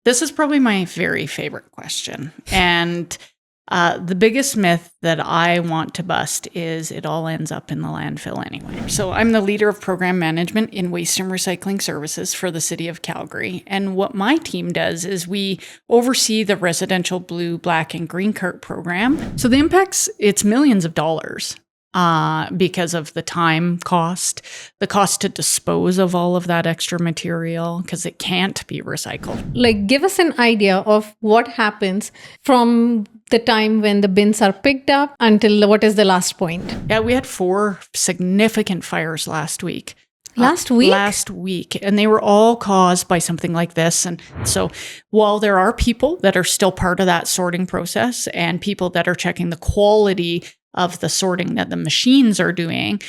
This is probably my very favorite question. And the biggest myth that I want to bust is it all ends up in the landfill anyway. So I'm the leader of program management in waste and recycling services for the City of Calgary. And what my team does is we oversee the residential blue, black, and green cart program. So the impacts, it's millions of dollars. Because of the time cost, the cost to dispose of all of that extra material, because it can't be recycled. Like, give us an idea of what happens from the time when the bins are picked up until what is the last point? Yeah, we had 4 significant fires last week. Last week? Last week. And they were all caused by something like this. And so while there are people that are still part of that sorting process and people that are checking the quality of the sorting that the machines are doing,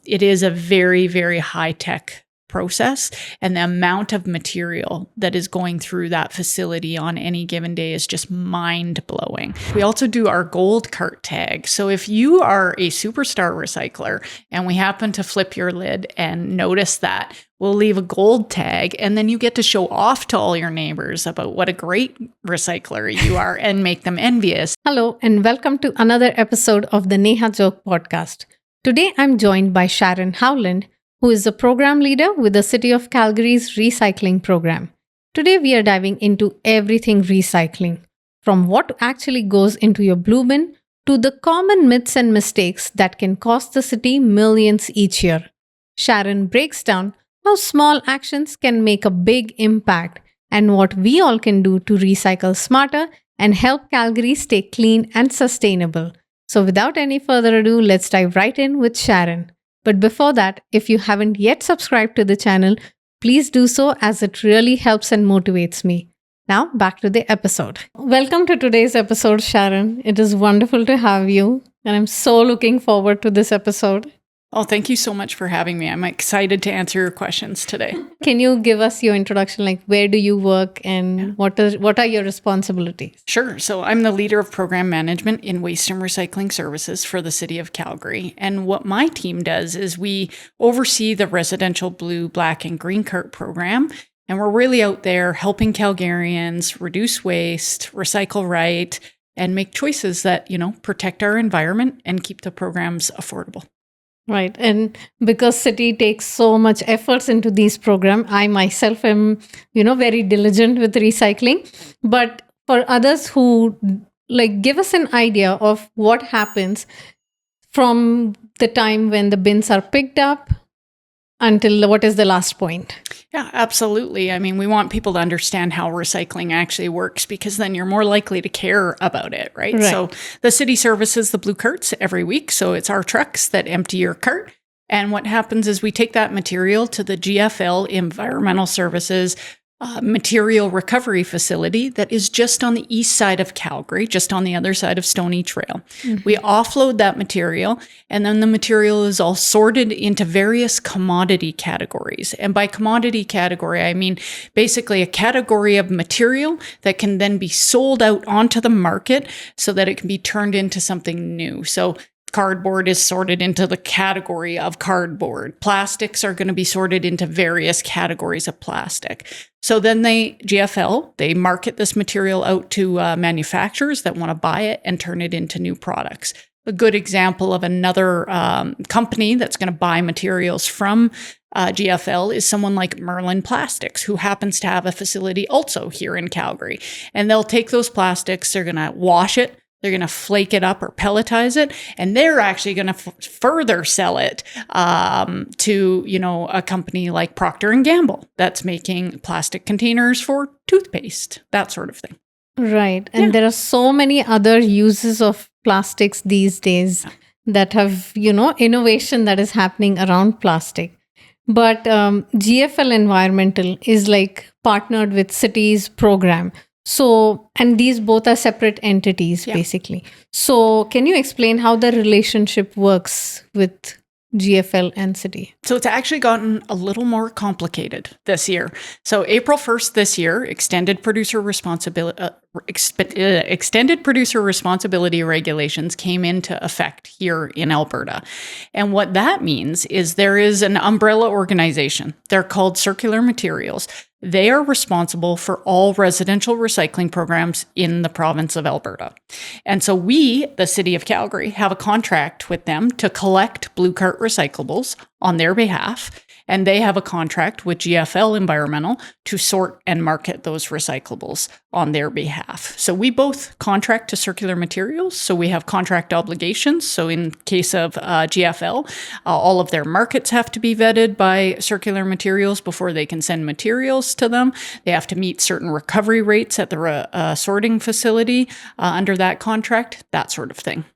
it is a very, very high-tech process. And the amount of material that is going through that facility on any given day is just mind-blowing. We also do our gold cart tag. So if you are a superstar recycler and we happen to flip your lid and notice that, we'll leave a gold tag, and then you get to show off to all your neighbors about what a great recycler you are and make them envious. Hello, and welcome to another episode of the Neha Jog podcast. Today, I'm joined by Sharon Howland, who is the program leader with the City of Calgary's recycling program. Today, we are diving into everything recycling, from what actually goes into your blue bin to the common myths and mistakes that can cost the city millions each year. Sharon breaks down how small actions can make a big impact and what we all can do to recycle smarter and help Calgary stay clean and sustainable. So without any further ado, let's dive right in with Sharon. But before that, if you haven't yet subscribed to the channel, please do so as it really helps and motivates me. Now, back to the episode. Welcome to today's episode, Sharon. It is wonderful to have you, and I'm so looking forward to this episode. Oh, thank you so much for having me. I'm excited to answer your questions today. Can you give us your introduction? Like, where do you work and what are your responsibilities? Sure. So I'm the leader of program management in waste and recycling services for the City of Calgary. And what my team does is we oversee the residential blue, black, and green cart program. And we're really out there helping Calgarians reduce waste, recycle right, and make choices that, protect our environment and keep the programs affordable. Right. And because city takes so much efforts into these programs, I myself am, very diligent with recycling. But for others who give us an idea of what happens from the time when the bins are picked up until what is the last point? Yeah, absolutely. I mean, we want people to understand how recycling actually works because then you're more likely to care about it, right? So the city services the blue carts every week. So it's our trucks that empty your cart. And what happens is we take that material to the GFL Environmental Services material recovery facility that is just on the east side of Calgary, just on the other side of Stony Trail. Mm-hmm. We offload that material, and then the material is all sorted into various commodity categories. And by commodity category, I mean basically a category of material that can then be sold out onto the market so that it can be turned into something new. So cardboard is sorted into the category of cardboard. Plastics are going to be sorted into various categories of plastic. So then GFL, they market this material out to manufacturers that want to buy it and turn it into new products. A good example of another company that's going to buy materials from GFL is someone like Merlin Plastics, who happens to have a facility also here in Calgary. And they'll take those plastics, they're going to wash it, they're going to flake it up or pelletize it, and they're actually going to further sell it to, a company like Procter & Gamble that's making plastic containers for toothpaste, that sort of thing. Right. And there are so many other uses of plastics these days that have, innovation that is happening around plastic. But GFL Environmental is partnered with City's program. So, and these both are separate entities, basically. So, can you explain how the relationship works with GFL and City? So it's actually gotten a little more complicated this year. So April 1st this year, extended producer responsibility regulations came into effect here in Alberta. And what that means is there is an umbrella organization. They're called Circular Materials they are responsible for all residential recycling programs in the province of Alberta. And so we, the City of Calgary, have a contract with them to collect Blue Cart recyclables on their behalf. And they have a contract with GFL Environmental to sort and market those recyclables on their behalf. So we both contract to Circular Materials. So we have contract obligations. So in case of GFL, all of their markets have to be vetted by Circular Materials before they can send materials to them. They have to meet certain recovery rates at the sorting facility under that contract, that sort of thing.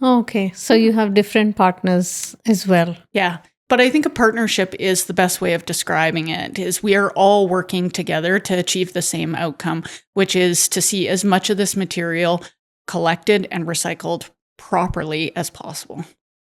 Okay. So you have different partners as well. Yeah. But I think a partnership is the best way of describing it, is we are all working together to achieve the same outcome, which is to see as much of this material collected and recycled properly as possible.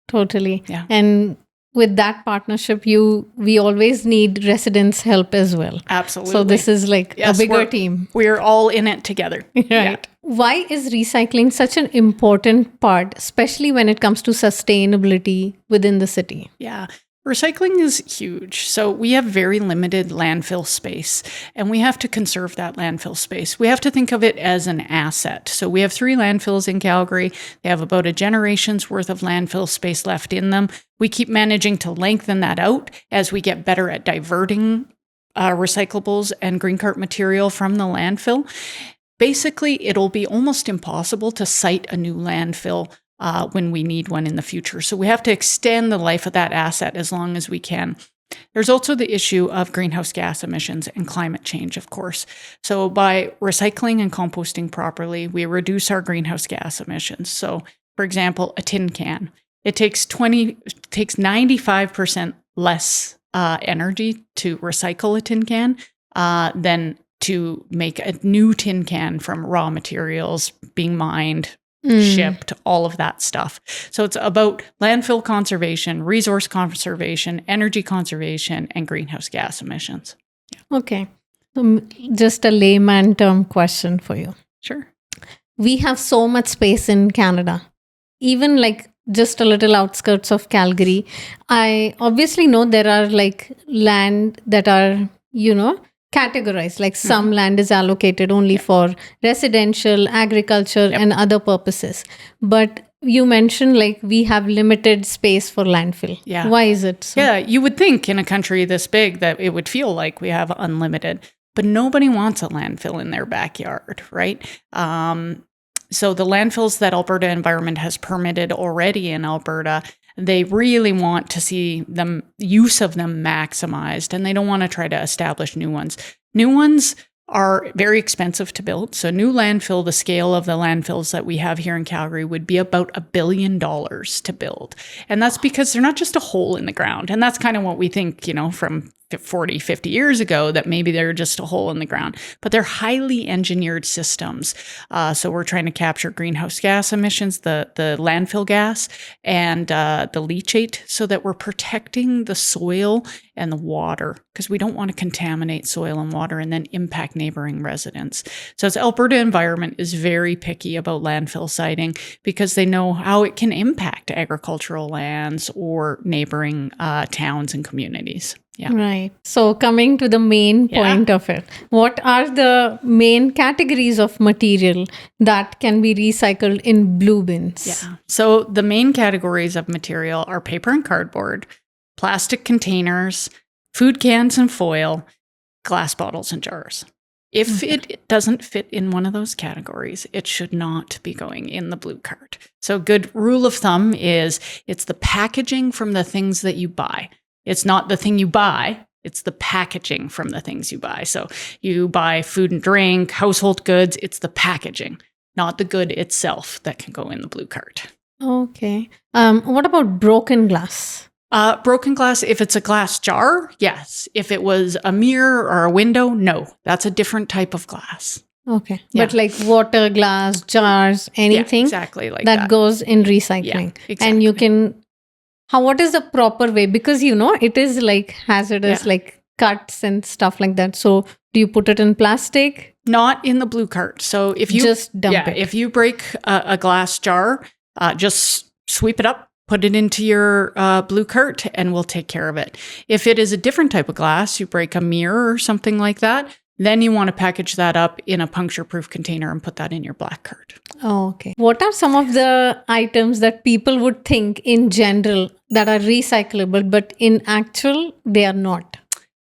Totally. Yeah. And with that partnership, we always need residents' help as well. Absolutely. So this is like a bigger team. We're all in it together. Right. Yeah. Why is recycling such an important part, especially when it comes to sustainability within the city? Yeah. Recycling is huge. So we have very limited landfill space, and we have to conserve that landfill space. We have to think of it as an asset. So we have 3 landfills in Calgary. They have about a generation's worth of landfill space left in them. We keep managing to lengthen that out as we get better at diverting recyclables and green cart material from the landfill. Basically, it'll be almost impossible to site a new landfill when we need one in the future. So we have to extend the life of that asset as long as we can. There's also the issue of greenhouse gas emissions and climate change, of course. So by recycling and composting properly, we reduce our greenhouse gas emissions. So, for example, a tin can. It takes 95% less energy to recycle a tin can than to make a new tin can from raw materials being mined, shipped, all of that stuff. So it's about landfill conservation, resource conservation, energy conservation, and greenhouse gas emissions. Yeah. Okay. Just a layman term question for you. Sure. We have so much space in Canada, even like just a little outskirts of Calgary. I obviously know there are like land that are, categorized, like some land is allocated only for residential, agriculture, and other purposes. But you mentioned like we have limited space for landfill. Yeah. Why is it so? Yeah, you would think in a country this big that it would feel like we have unlimited, but nobody wants a landfill in their backyard, right? So the landfills that Alberta Environment has permitted already in Alberta, they really want to see the use of them maximized, and they don't want to try to establish new ones. New ones are very expensive to build. So new landfill, the scale of the landfills that we have here in Calgary would be about $1 billion to build. And that's because they're not just a hole in the ground. And that's kind of what we think, from 40, 50 years ago, that maybe they're just a hole in the ground, but they're highly engineered systems. So we're trying to capture greenhouse gas emissions, the landfill gas, and the leachate, so that we're protecting the soil and the water, because we don't want to contaminate soil and water and then impact neighboring residents. So as Alberta Environment is very picky about landfill siting, because they know how it can impact agricultural lands or neighboring towns and communities. Yeah. Right. So coming to the main point of it, what are the main categories of material that can be recycled in blue bins? Yeah. So the main categories of material are paper and cardboard, plastic containers, food cans and foil, glass bottles and jars. If it doesn't fit in one of those categories, it should not be going in the blue cart. So good rule of thumb is it's the packaging from the things that you buy. It's not the thing you buy, it's the packaging from the things you buy. So you buy food and drink, household goods, it's the packaging, not the good itself that can go in the blue cart. Okay. What about broken glass? Broken glass, if it's a glass jar, yes. If it was a mirror or a window, no. That's a different type of glass. Okay. Yeah. But like water, glass, jars, anything exactly like that goes in recycling. Yeah, exactly. And you can... what is the proper way? Because, it is like hazardous, like cuts and stuff like that. So do you put it in plastic? Not in the blue cart. So if you just dump it. If you break a glass jar, just sweep it up, put it into your blue cart, and we'll take care of it. If it is a different type of glass, you break a mirror or something like that, then you want to package that up in a puncture-proof container and put that in your black cart. Oh, okay. What are some of the items that people would think in general that are recyclable, but in actual, they are not?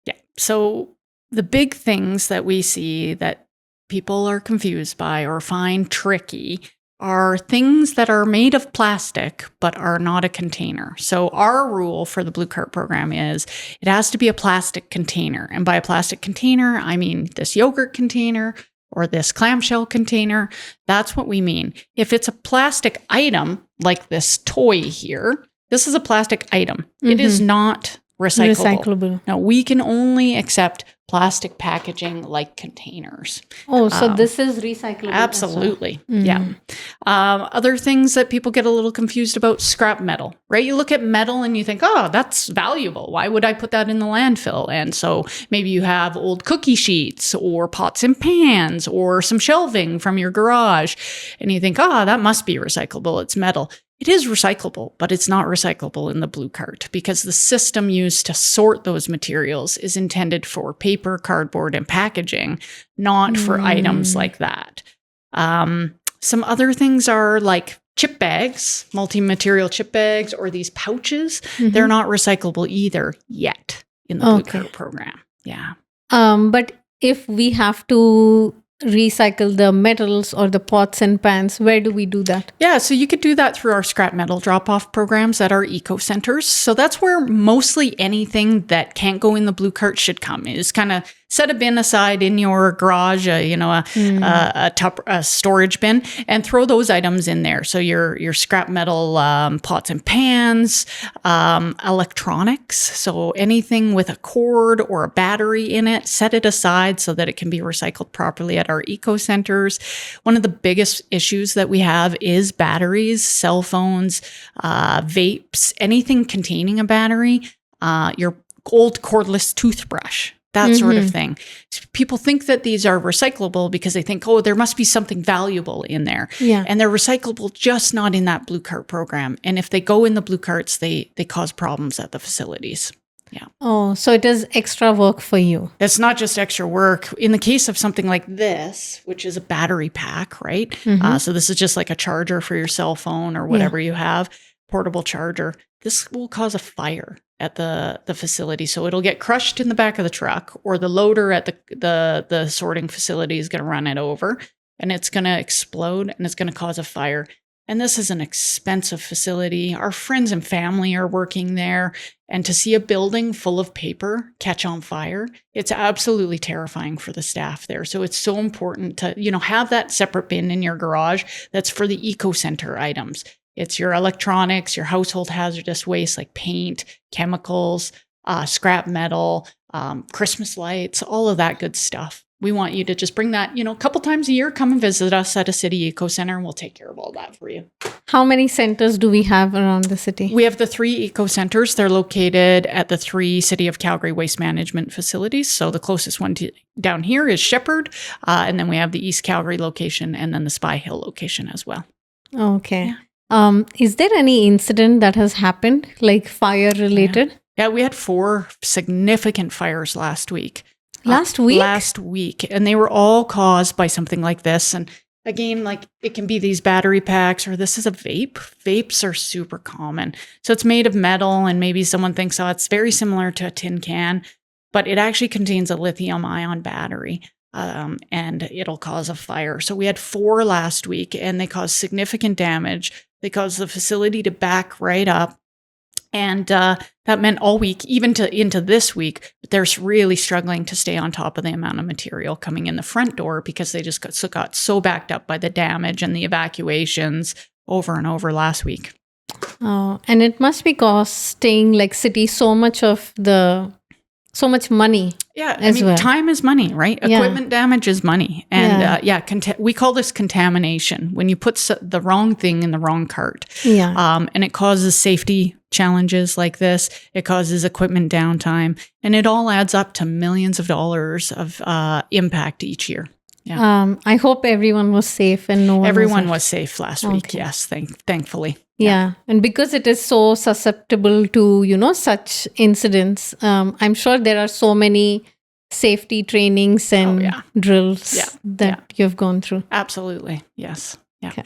Yeah. So the big things that we see that people are confused by or find tricky are things that are made of plastic but are not a container. So our rule for the Blue Cart program is it has to be a plastic container. And by a plastic container, I mean this yogurt container or this clamshell container. That's what we mean. If it's a plastic item like this toy here, this is a plastic item. It is not recyclable. Now, we can only accept plastic packaging like containers. Oh, so this is recyclable. Absolutely. Yeah. Other things that people get a little confused about, scrap metal, right? You look at metal and you think, oh, that's valuable. Why would I put that in the landfill? And so maybe you have old cookie sheets or pots and pans or some shelving from your garage. And you think, oh, that must be recyclable. It's metal. It is recyclable, but it's not recyclable in the Blue Cart because the system used to sort those materials is intended for paper, cardboard, and packaging, not for items like that. Some other things are like chip bags, multi-material chip bags, or these pouches. They're not recyclable either yet in the Blue Cart program. Yeah. But if we have to recycle the metals or the pots and pans, where do we do that? Yeah, so you could do that through our scrap metal drop-off programs at our eco centers. So that's where mostly anything that can't go in the Blue Cart should come. Is kind of set a bin aside in your garage, a storage bin, and throw those items in there. So your scrap metal pots and pans, electronics, so anything with a cord or a battery in it, set it aside so that it can be recycled properly at our eco centers. One of the biggest issues that we have is batteries, cell phones, vapes, anything containing a battery, your old cordless toothbrush. That sort of thing. People think that these are recyclable because they think, oh, there must be something valuable in there. Yeah. And they're recyclable, just not in that Blue Cart program. And if they go in the Blue Carts, they cause problems at the facilities. Yeah. Oh, so it is extra work for you. It's not just extra work. In the case of something like this, which is a battery pack, right? So this is just like a charger for your cell phone or whatever you have, portable charger. This will cause a fire at the facility. So it'll get crushed in the back of the truck, or the loader at the sorting facility is going to run it over, and it's going to explode and it's going to cause a fire. And this is an expensive facility. Our friends and family are working there. And to see a building full of paper catch on fire, it's absolutely terrifying for the staff there. So it's so important to, have that separate bin in your garage that's for the eco center items. It's your electronics, your household hazardous waste like paint, chemicals, scrap metal, Christmas lights, all of that good stuff. We want you to just bring that, a couple times a year, come and visit us at a city eco center, and we'll take care of all that for you. How many centers do we have around the city? We have the 3 eco centers. They're located at the 3 City of Calgary waste management facilities. So the closest one down here is Shepherd, and then we have the East Calgary location and then the Spy Hill location as well. Okay. Yeah. Is there any incident that has happened, like fire related? Yeah, we had 4 significant fires last week. Last week? Last week. And they were all caused by something like this. And again, it can be these battery packs, or this is a vape. Vapes are super common. So it's made of metal, and maybe someone thinks, oh, it's very similar to a tin can, but it actually contains a lithium ion battery. And it'll cause a fire. So we had 4 last week, and they caused significant damage. They caused the facility to back right up. And that meant all week, even into this week, they're really struggling to stay on top of the amount of material coming in the front door because they just got so backed up by the damage and the evacuations over and over last week. Oh, and it must be costing city so much money. Yeah, time is money, right? Yeah. Equipment damage is money. And we call this contamination, when you put the wrong thing in the wrong cart. Yeah. And it causes safety challenges like this. It causes equipment downtime. And it all adds up to millions of dollars of impact each year. I hope everyone was safe and no one Everyone was safe last week. Yes, thankfully. Yeah. And because it is so susceptible to, such incidents, I'm sure there are so many safety trainings and drills that you've gone through. Absolutely. Yes. Yeah. Okay.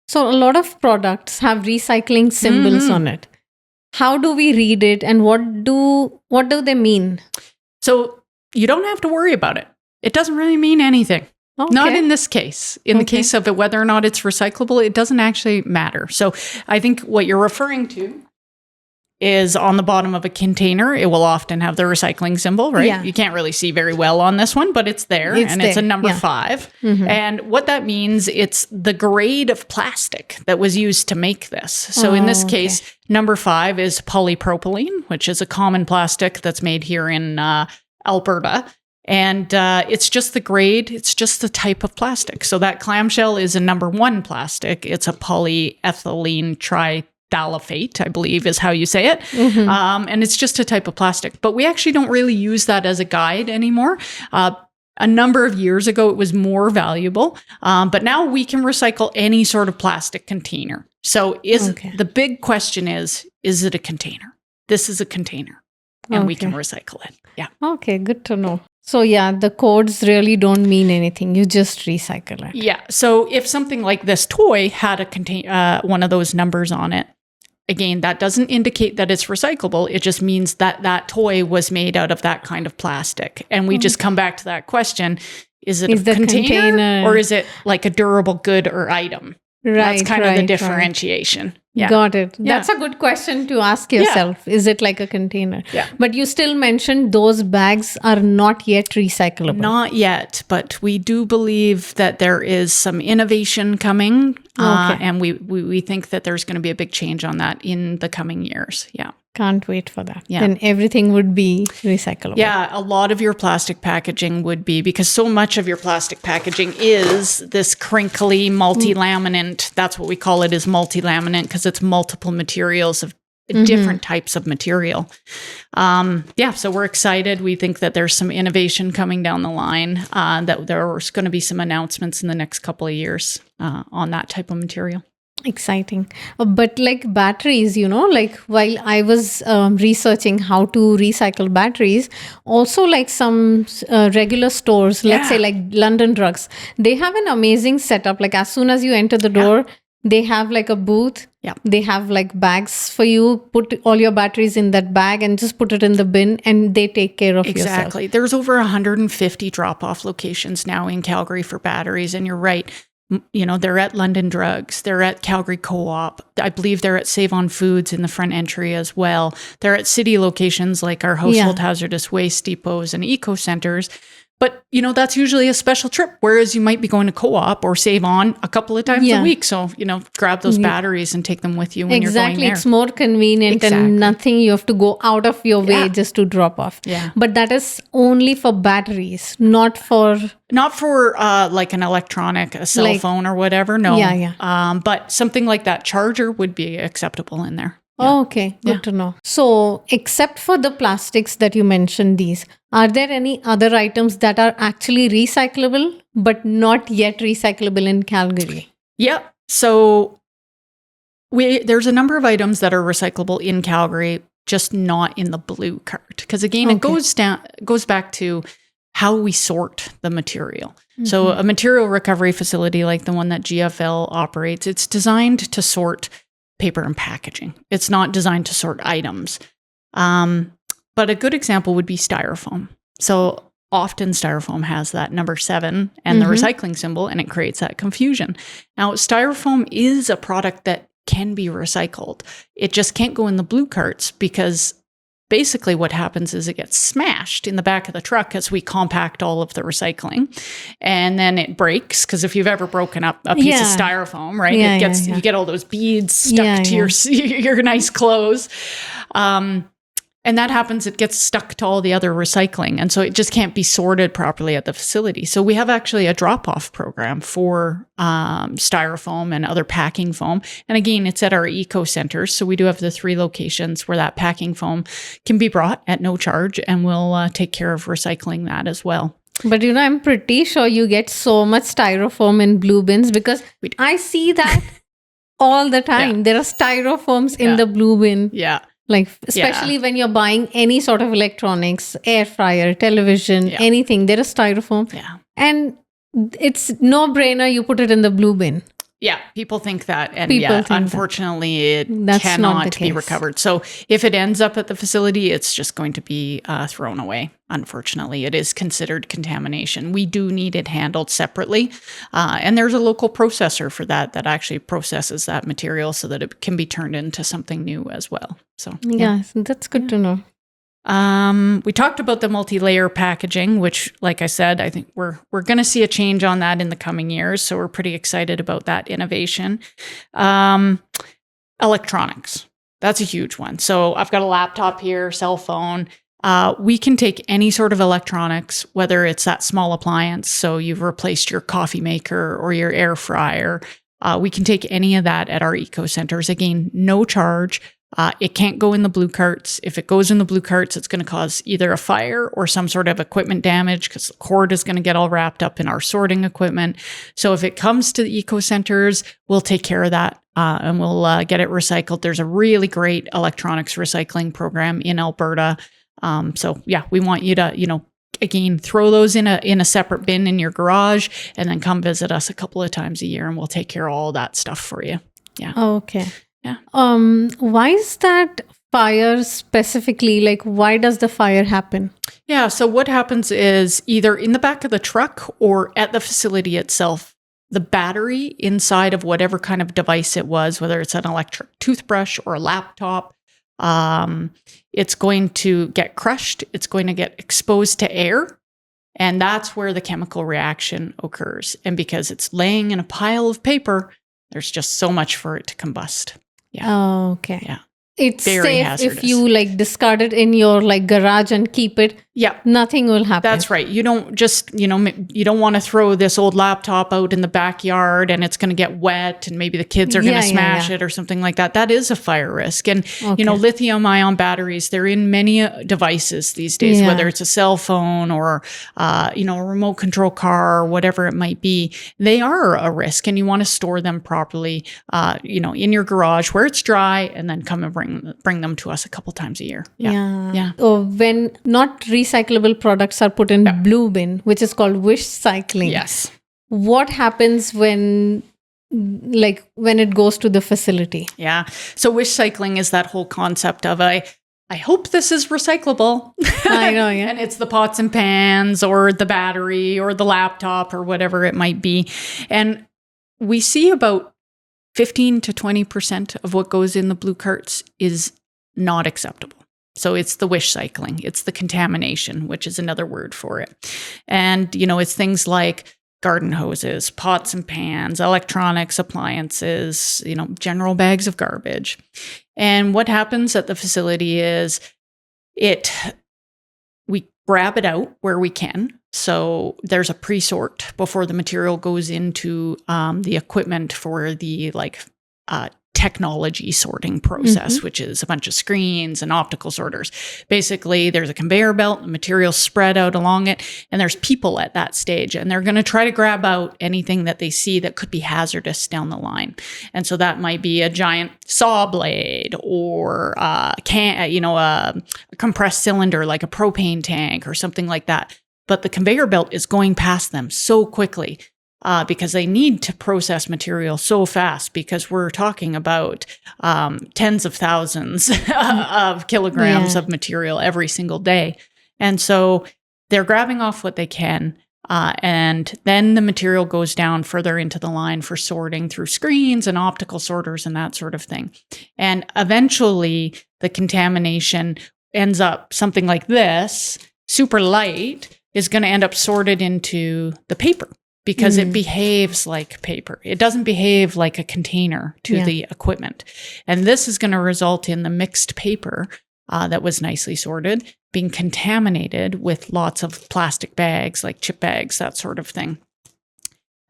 So a lot of products have recycling symbols on it. How do we read it, and what do they mean? So you don't have to worry about it. It doesn't really mean anything. Okay. Not in this case. In the case of it, whether or not it's recyclable, it doesn't actually matter. So I think what you're referring to is on the bottom of a container. It will often have the recycling symbol, right? Yeah. You can't really see very well on this one, but it's there. It's a number 5. Mm-hmm. And what that means, it's the grade of plastic that was used to make this. So in this case, number 5 is polypropylene, which is a common plastic that's made here in Alberta. And it's just the grade, it's just the type of plastic. So that clamshell is a number 1 plastic. It's a polyethylene trithalafate, I believe is how you say it. Mm-hmm. And it's just a type of plastic. But we actually don't really use that as a guide anymore. A number of years ago, it was more valuable. But now we can recycle any sort of plastic container. So the big question is it a container? This is a container. And we can recycle it. Yeah. Okay, good to know. So the codes really don't mean anything. You just recycle it. Yeah. So if something like this toy had one of those numbers on it, again, that doesn't indicate that it's recyclable. It just means that that toy was made out of that kind of plastic. And we just come back to that question. Is it a container or is it like a durable good or item? Right. That's kind of the differentiation. Right. Yeah. Got it. Yeah. That's a good question to ask yourself. Yeah. Is it like a container? Yeah. But you still mentioned those bags are not yet recyclable. Not yet, but we do believe that there is some innovation coming. And we think that there's going to be a big change on that in the coming years. Yeah. Can't wait for that. Yeah. Then everything would be recyclable. Yeah, a lot of your plastic packaging would be, because so much of your plastic packaging is this crinkly multi-laminate. That's what we call it, is multi-laminate, because it's multiple materials of different types of material. So we're excited. We think that there's some innovation coming down the line, that there's going to be some announcements in the next couple of years on that type of material. Exciting. But like batteries, like while I was researching how to recycle batteries, also like some regular stores, let's say like London Drugs, they have an amazing setup. Like as soon as you enter the door, they have like a booth. Yeah. They have like bags for you. Put all your batteries in that bag and just put it in the bin, and they take care of yourself. Exactly. There's over 150 drop-off locations now in Calgary for batteries. And you're right. They're at London Drugs. They're at Calgary Co-op. I believe they're at Save On Foods in the front entry as well. They're at city locations like our household hazardous waste depots and eco centers. But, that's usually a special trip, whereas you might be going to Co-op or Save On a couple of times a week. So, grab those batteries and take them with you when you're going there. It's more convenient and nothing you have to go out of your way just to drop off. Yeah. But that is only for batteries, not for like an electronic, a cell phone or whatever. No. Yeah. But something like that charger would be acceptable in there. Yeah. Oh, okay. Good to know. So, except for the plastics that you mentioned, are there any other items that are actually recyclable but not yet recyclable in Calgary? Yeah. So, there's a number of items that are recyclable in Calgary, just not in the blue cart. Because again, it goes back to how we sort the material. Mm-hmm. So, a material recovery facility like the one that GFL operates, it's designed to sort paper and packaging. It's not designed to sort items. But a good example would be Styrofoam. So often Styrofoam has that number 7 and the recycling symbol, and it creates that confusion. Now, Styrofoam is a product that can be recycled. It just can't go in the blue carts because basically what happens is it gets smashed in the back of the truck as we compact all of the recycling, and then it breaks, because if you've ever broken up a piece of Styrofoam, right, you get all those beads stuck to your nice clothes. And that happens, it gets stuck to all the other recycling. And so it just can't be sorted properly at the facility. So we have actually a drop-off program for styrofoam and other packing foam. And again, it's at our eco centers. So we do have the 3 locations where that packing foam can be brought at no charge, and we'll take care of recycling that as well. But I'm pretty sure you get so much styrofoam in blue bins, because I see that all the time. There are styrofoams in the blue bin. Yeah. Like, especially when you're buying any sort of electronics, air fryer, television, anything, there is styrofoam. Yeah. And it's no brainer, you put it in the blue bin. Yeah, people think that. And unfortunately, it That's not cannot the be case. recovered. So if it ends up at the facility, it's just going to be thrown away. Unfortunately, it is considered contamination. We do need it handled separately. And there's a local processor for that actually processes that material so that it can be turned into something new as well. So that's good to know. We talked about the multi-layer packaging, which, like I said, I think we're going to see a change on that in the coming years. So we're pretty excited about that innovation. Electronics, that's a huge one. So I've got a laptop here, cell phone. We can take any sort of electronics, whether it's that small appliance, so you've replaced your coffee maker or your air fryer. We can take any of that at our eco centers. Again, no charge. It can't go in the blue carts. If it goes in the blue carts, it's going to cause either a fire or some sort of equipment damage, because the cord is going to get all wrapped up in our sorting equipment. So if it comes to the eco centers, we'll take care of that and we'll get it recycled. There's a really great electronics recycling program in Alberta. We want you to, again, throw those in a separate bin in your garage, and then come visit us a couple of times a year, and we'll take care of all that stuff for you. Yeah. Okay. Yeah. Why is that fire specifically? Like, why does the fire happen? Yeah. So what happens is either in the back of the truck or at the facility itself, the battery inside of whatever kind of device it was, whether it's an electric toothbrush or a laptop, it's going to get crushed. It's going to get exposed to air. And that's where the chemical reaction occurs. And because it's laying in a pile of paper, there's just so much for it to combust. Yeah. Oh, okay. Yeah. It's Very safe hazardous. if you discard it in your garage and keep it. Yeah. Nothing will happen. That's right. You don't just, you don't want to throw this old laptop out in the backyard and it's going to get wet and maybe the kids are going to smash it or something like that. That is a fire risk. And, lithium ion batteries, they're in many devices these days, whether it's a cell phone or, a remote control car or whatever it might be. They are a risk, and you want to store them properly, in your garage where it's dry, and then come and bring them to us a couple times a year. Yeah. Oh, when not recyclable products are put in blue bin, which is called wish cycling. Yes. What happens when it goes to the facility? Yeah. So wish cycling is that whole concept of I hope this is recyclable. I know, yeah. And it's the pots and pans or the battery or the laptop or whatever it might be. And we see about 15 to 20% of what goes in the blue carts is not acceptable. So it's the wish cycling. It's the contamination, which is another word for it. And, it's things like garden hoses, pots and pans, electronics, appliances, general bags of garbage. And what happens at the facility is we grab it out where we can. So there's a pre-sort before the material goes into the equipment for the technology sorting process, which is a bunch of screens and optical sorters. Basically, there's a conveyor belt, the material's spread out along it, and there's people at that stage, and they're going to try to grab out anything that they see that could be hazardous down the line. And so that might be a giant saw blade or a compressed cylinder like a propane tank or something like that. But the conveyor belt is going past them so quickly because they need to process material so fast, because we're talking about tens of thousands of kilograms of material every single day. And so they're grabbing off what they can. And then the material goes down further into the line for sorting through screens and optical sorters and that sort of thing. And eventually the contamination ends up something like this, super light, is going to end up sorted into the paper, because it behaves like paper. It doesn't behave like a container to the equipment. And this is going to result in the mixed paper that was nicely sorted being contaminated with lots of plastic bags, like chip bags, that sort of thing.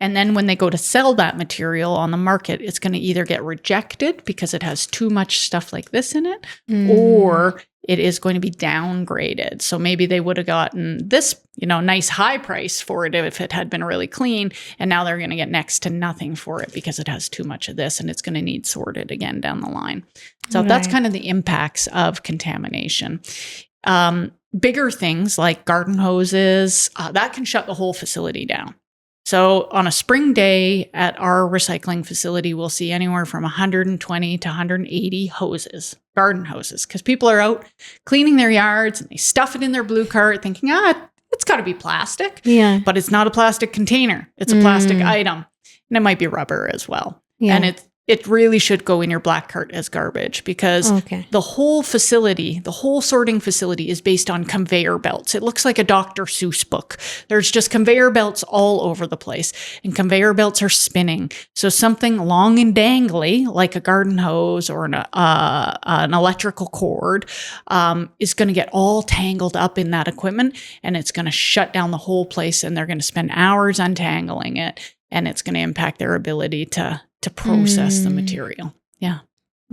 And then when they go to sell that material on the market, it's going to either get rejected because it has too much stuff like this in it, or it is going to be downgraded. So maybe they would have gotten this, nice high price for it if it had been really clean. And now they're going to get next to nothing for it because it has too much of this and it's going to need sorted again down the line. So that's kind of the impacts of contamination. Bigger things like garden hoses, that can shut the whole facility down. So on a spring day at our recycling facility, we'll see anywhere from 120 to 180 hoses, garden hoses, because people are out cleaning their yards and they stuff it in their blue cart thinking, it's got to be plastic. Yeah. But it's not a plastic container. It's a plastic item. And it might be rubber as well. Yeah. And it really should go in your black cart as garbage because the whole facility, the whole sorting facility is based on conveyor belts. It looks like a Dr. Seuss book. There's just conveyor belts all over the place and conveyor belts are spinning. So something long and dangly like a garden hose or an electrical cord is going to get all tangled up in that equipment and it's going to shut down the whole place and they're going to spend hours untangling it and it's going to impact their ability to process the material. Yeah.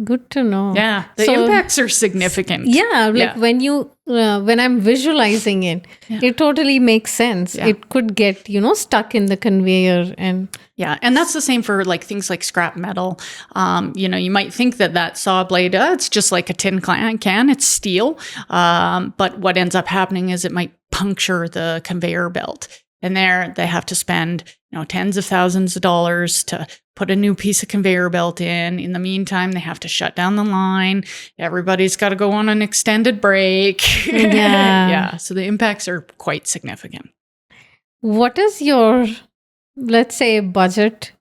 Good to know. Yeah. The impacts are significant. Yeah. When I'm visualizing it, it totally makes sense. Yeah. It could get, stuck in the conveyor and. Yeah. And that's the same for like things like scrap metal. You might think that saw blade, it's just like a tin can, it's steel. But what ends up happening is it might puncture the conveyor belt. And there they have to spend, tens of thousands of dollars to put a new piece of conveyor belt in. In the meantime, they have to shut down the line. Everybody's got to go on an extended break. Yeah. So the impacts are quite significant. What is your, let's say, budget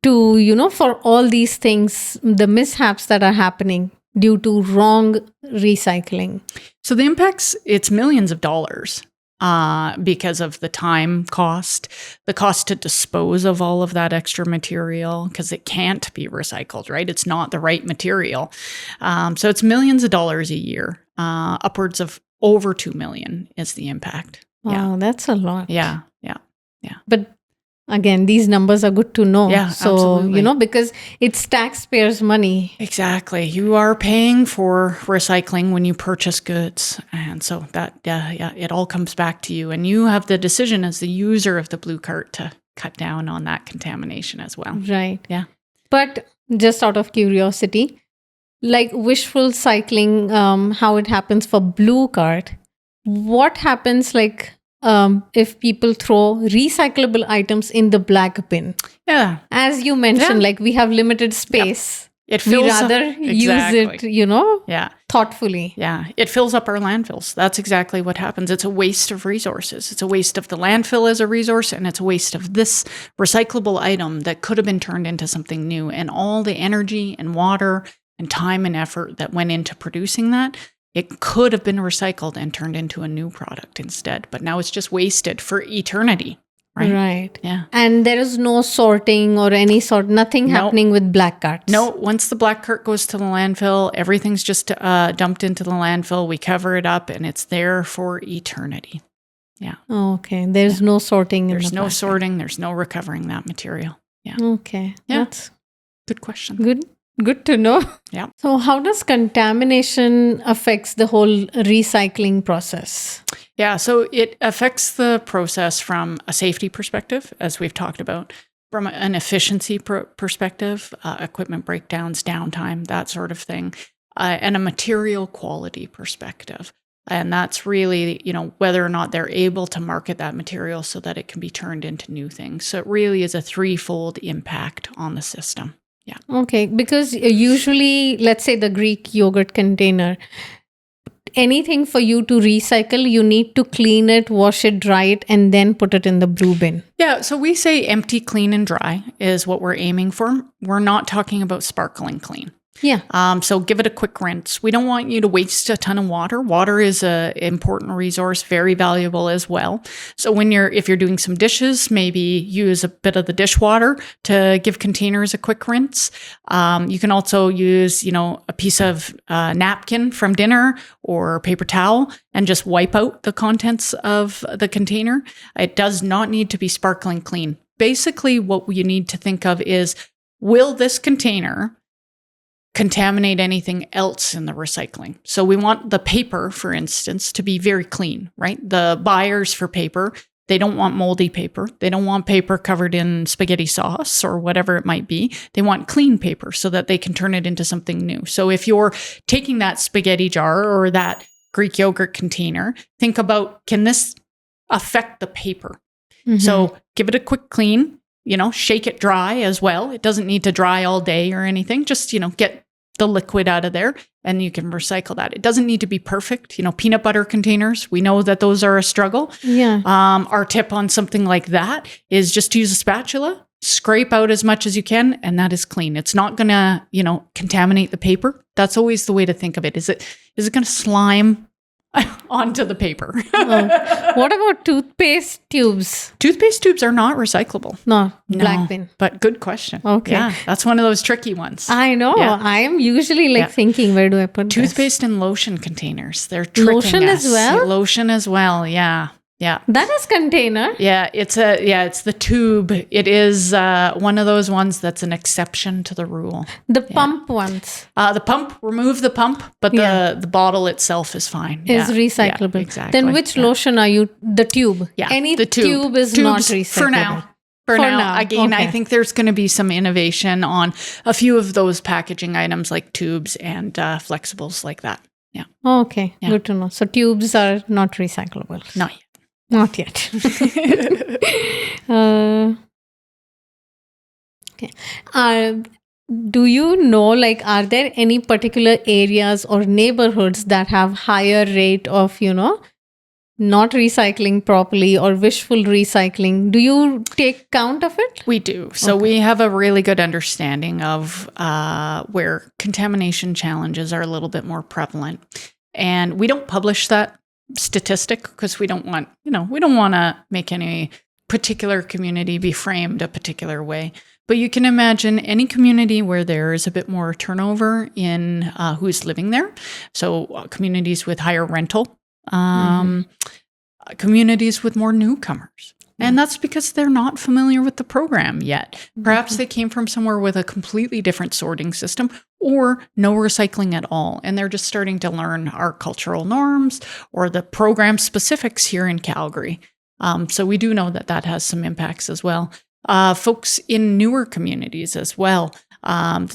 to, for all these things, the mishaps that are happening due to wrong recycling? So the impacts, it's millions of dollars. Because of the time cost, the cost to dispose of all of that extra material, because it can't be recycled, right? It's not the right material. So it's millions of dollars a year, upwards of over 2 million is the impact. Wow, that's a lot. Yeah. But again, these numbers are good to know. Yeah, so, absolutely. Because it's taxpayers' money. Exactly. You are paying for recycling when you purchase goods. And so that, it all comes back to you. And you have the decision as the user of the blue cart to cut down on that contamination as well. Right. Yeah. But just out of curiosity, like wishful cycling, how it happens for blue cart, what happens if people throw recyclable items in the black bin? Yeah. As you mentioned, we have limited space. Yep. It fills use it, thoughtfully. Yeah. It fills up our landfills. That's exactly what happens. It's a waste of resources. It's a waste of the landfill as a resource, and it's a waste of this recyclable item that could have been turned into something new. And all the energy and water and time and effort that went into producing that, it could have been recycled and turned into a new product instead, but now it's just wasted for eternity, right? Right. Yeah. And there is no sorting or nothing happening with black carts. No, once the black cart goes to the landfill, everything's just dumped into the landfill. We cover it up and it's there for eternity. Yeah. Okay. There's no sorting. There's no sorting. There's no recovering that material. Yeah. Okay. Yeah. That's good question. Good to know. Yeah. So how does contamination affects the whole recycling process? Yeah, so it affects the process from a safety perspective, as we've talked about, from an efficiency perspective, equipment breakdowns, downtime, that sort of thing, and a material quality perspective. And that's really, whether or not they're able to market that material so that it can be turned into new things. So it really is a threefold impact on the system. Yeah. Okay, because usually, let's say the Greek yogurt container, anything for you to recycle, you need to clean it, wash it, dry it, and then put it in the blue bin. Yeah, so we say empty, clean, and dry is what we're aiming for. We're not talking about sparkling clean. Yeah. So give it a quick rinse. We don't want you to waste a ton of water. Water is an important resource, very valuable as well. So if you're doing some dishes, maybe use a bit of the dishwater to give containers a quick rinse. You can also use, a piece of napkin from dinner or paper towel and just wipe out the contents of the container. It does not need to be sparkling clean. Basically, what you need to think of is, will this container contaminate anything else in the recycling? So we want the paper, for instance, to be very clean, right? The buyers for paper, they don't want moldy paper. They don't want paper covered in spaghetti sauce or whatever it might be. They want clean paper so that they can turn it into something new. So if you're taking that spaghetti jar or that Greek yogurt container, think about, can this affect the paper? Mm-hmm. So give it a quick clean. Shake it dry as well. It doesn't need to dry all day or anything. Just, get the liquid out of there and you can recycle that. It doesn't need to be perfect. Peanut butter containers, we know that those are a struggle. Yeah. Our tip on something like that is just to use a spatula, scrape out as much as you can, and that is clean. It's not going to, contaminate the paper. That's always the way to think of it. Is it going to slime onto the paper? What about toothpaste tubes? Toothpaste tubes are not recyclable. No, black bin. But good question. Okay. Yeah, that's one of those tricky ones. I know. Yeah. I am usually thinking, where do I put toothpaste this? and lotion containers? They're tricking lotion us. as well. Lotion as well. Yeah. Yeah. That is container. Yeah, it's the tube. It is one of those ones that's an exception to the rule. The pump ones. The pump, remove the pump, but the bottle itself is fine. Is recyclable. Yeah, exactly. Then which lotion are you? The tube. Yeah. Any the tube is not recyclable. For now. For now. Again, okay. I think there's going to be some innovation on a few of those packaging items like tubes and flexibles like that. Yeah. Okay. Yeah. Good to know. So tubes are not recyclable. Not yet. Not yet. Okay. Do you know, are there any particular areas or neighborhoods that have higher rate of, not recycling properly or wishful recycling? Do you take count of it? We do. So we have a really good understanding of where contamination challenges are a little bit more prevalent. And we don't publish that statistic because we don't want to make any particular community be framed a particular way. But you can imagine any community where there is a bit more turnover in who's living there. So communities with higher rental, communities with more newcomers. And that's because they're not familiar with the program yet. Perhaps they came from somewhere with a completely different sorting system or no recycling at all. And they're just starting to learn our cultural norms or the program specifics here in Calgary. So we do know that has some impacts as well. Folks in newer communities as well.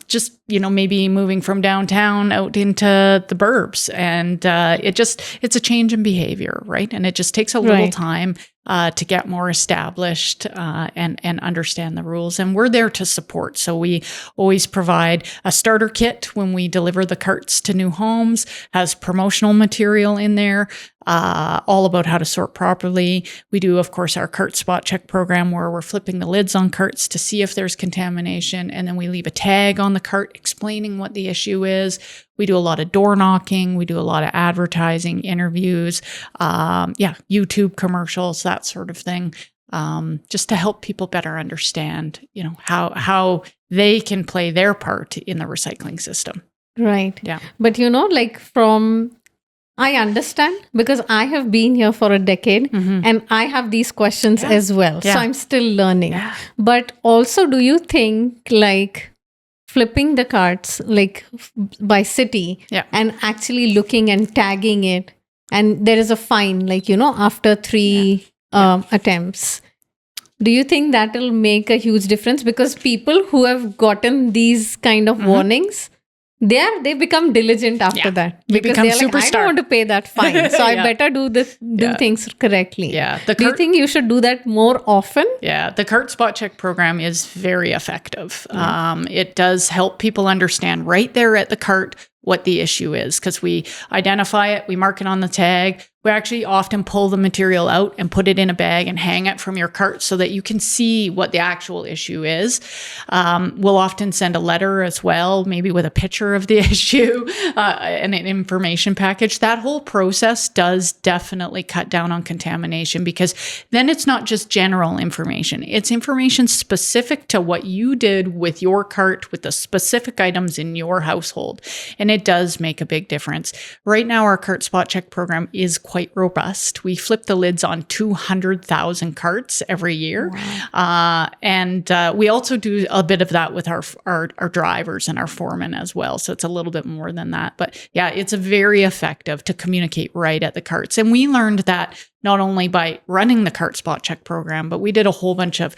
Just, maybe moving from downtown out into the burbs. And it's a change in behavior, right? And it just takes a little time to get more established and understand the rules. And we're there to support. So we always provide a starter kit when we deliver the carts to new homes, has promotional material in there, all about how to sort properly. We do, of course, our cart spot check program where we're flipping the lids on carts to see if there's contamination. And then we leave a tag on the cart explaining what the issue is. We do a lot of door knocking. We do a lot of advertising, interviews, YouTube commercials, that sort of thing, just to help people better understand, how they can play their part in the recycling system. Right. Yeah. But, I understand because I have been here for a decade and I have these questions as well. Yeah. So I'm still learning. Yeah. But also, do you think flipping the carts by city and actually looking and tagging it, and there is a fine after 3 attempts, do you think that will make a huge difference? Because people who have gotten these kind of warnings, they become diligent after that because they're like, I don't want to pay that fine, so I better do things correctly. Yeah. Do you think you should do that more often? Yeah, the cart spot check program is very effective. It does help people understand right there at the cart what the issue is, because we identify it, we mark it on the tag. We actually often pull the material out and put it in a bag and hang it from your cart so that you can see what the actual issue is. We'll often send a letter as well, maybe with a picture of the issue and an information package. That whole process does definitely cut down on contamination, because then it's not just general information. It's information specific to what you did with your cart, with the specific items in your household. And it does make a big difference. Right now, our cart spot check program is quite robust. We flip the lids on 200,000 carts every year. Wow. And we also do a bit of that with our drivers and our foremen as well. So it's a little bit more than that. But yeah, it's very effective to communicate right at the carts. And we learned that not only by running the cart spot check program, but we did a whole bunch of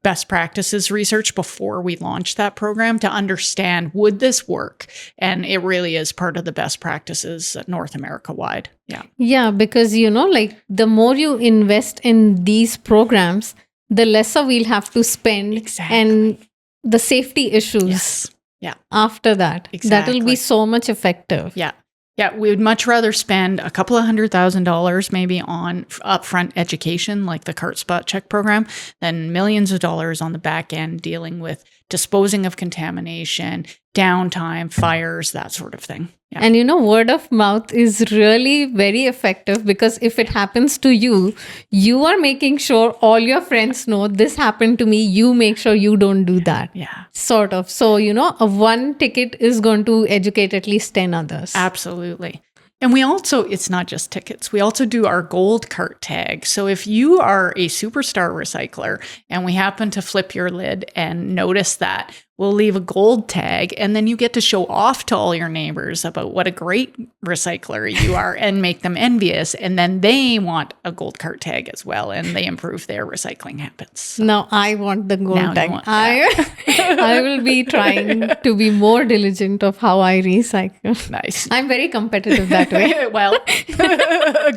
best practices research before we launched that program to understand, would this work? And it really is part of the best practices North America wide. Yeah. Yeah, because, like the more you invest in these programs, the lesser we'll have to spend. Exactly. And the safety issues. Yes. Yeah. After that. Exactly. That will be so much effective. Yeah. Yeah, we would much rather spend a couple of $100,000 maybe on upfront education, like the cart spot check program, than millions of dollars on the back end dealing with disposing of contamination, downtime, fires, that sort of thing. Yeah. And word of mouth is really very effective, because if it happens to you, you are making sure all your friends know this happened to me. You make sure you don't do that. Yeah. Sort of. So, a one ticket is going to educate at least 10 others. Absolutely. And we also, it's not just tickets, we also do our gold cart tag. So if you are a superstar recycler and we happen to flip your lid and notice that, we'll leave a gold tag, and then you get to show off to all your neighbors about what a great recycler you are and make them envious. And then they want a gold cart tag as well, and they improve their recycling habits. So now I want the gold now tag. I I will be trying to be more diligent of how I recycle. Nice. I'm very competitive that way. Well,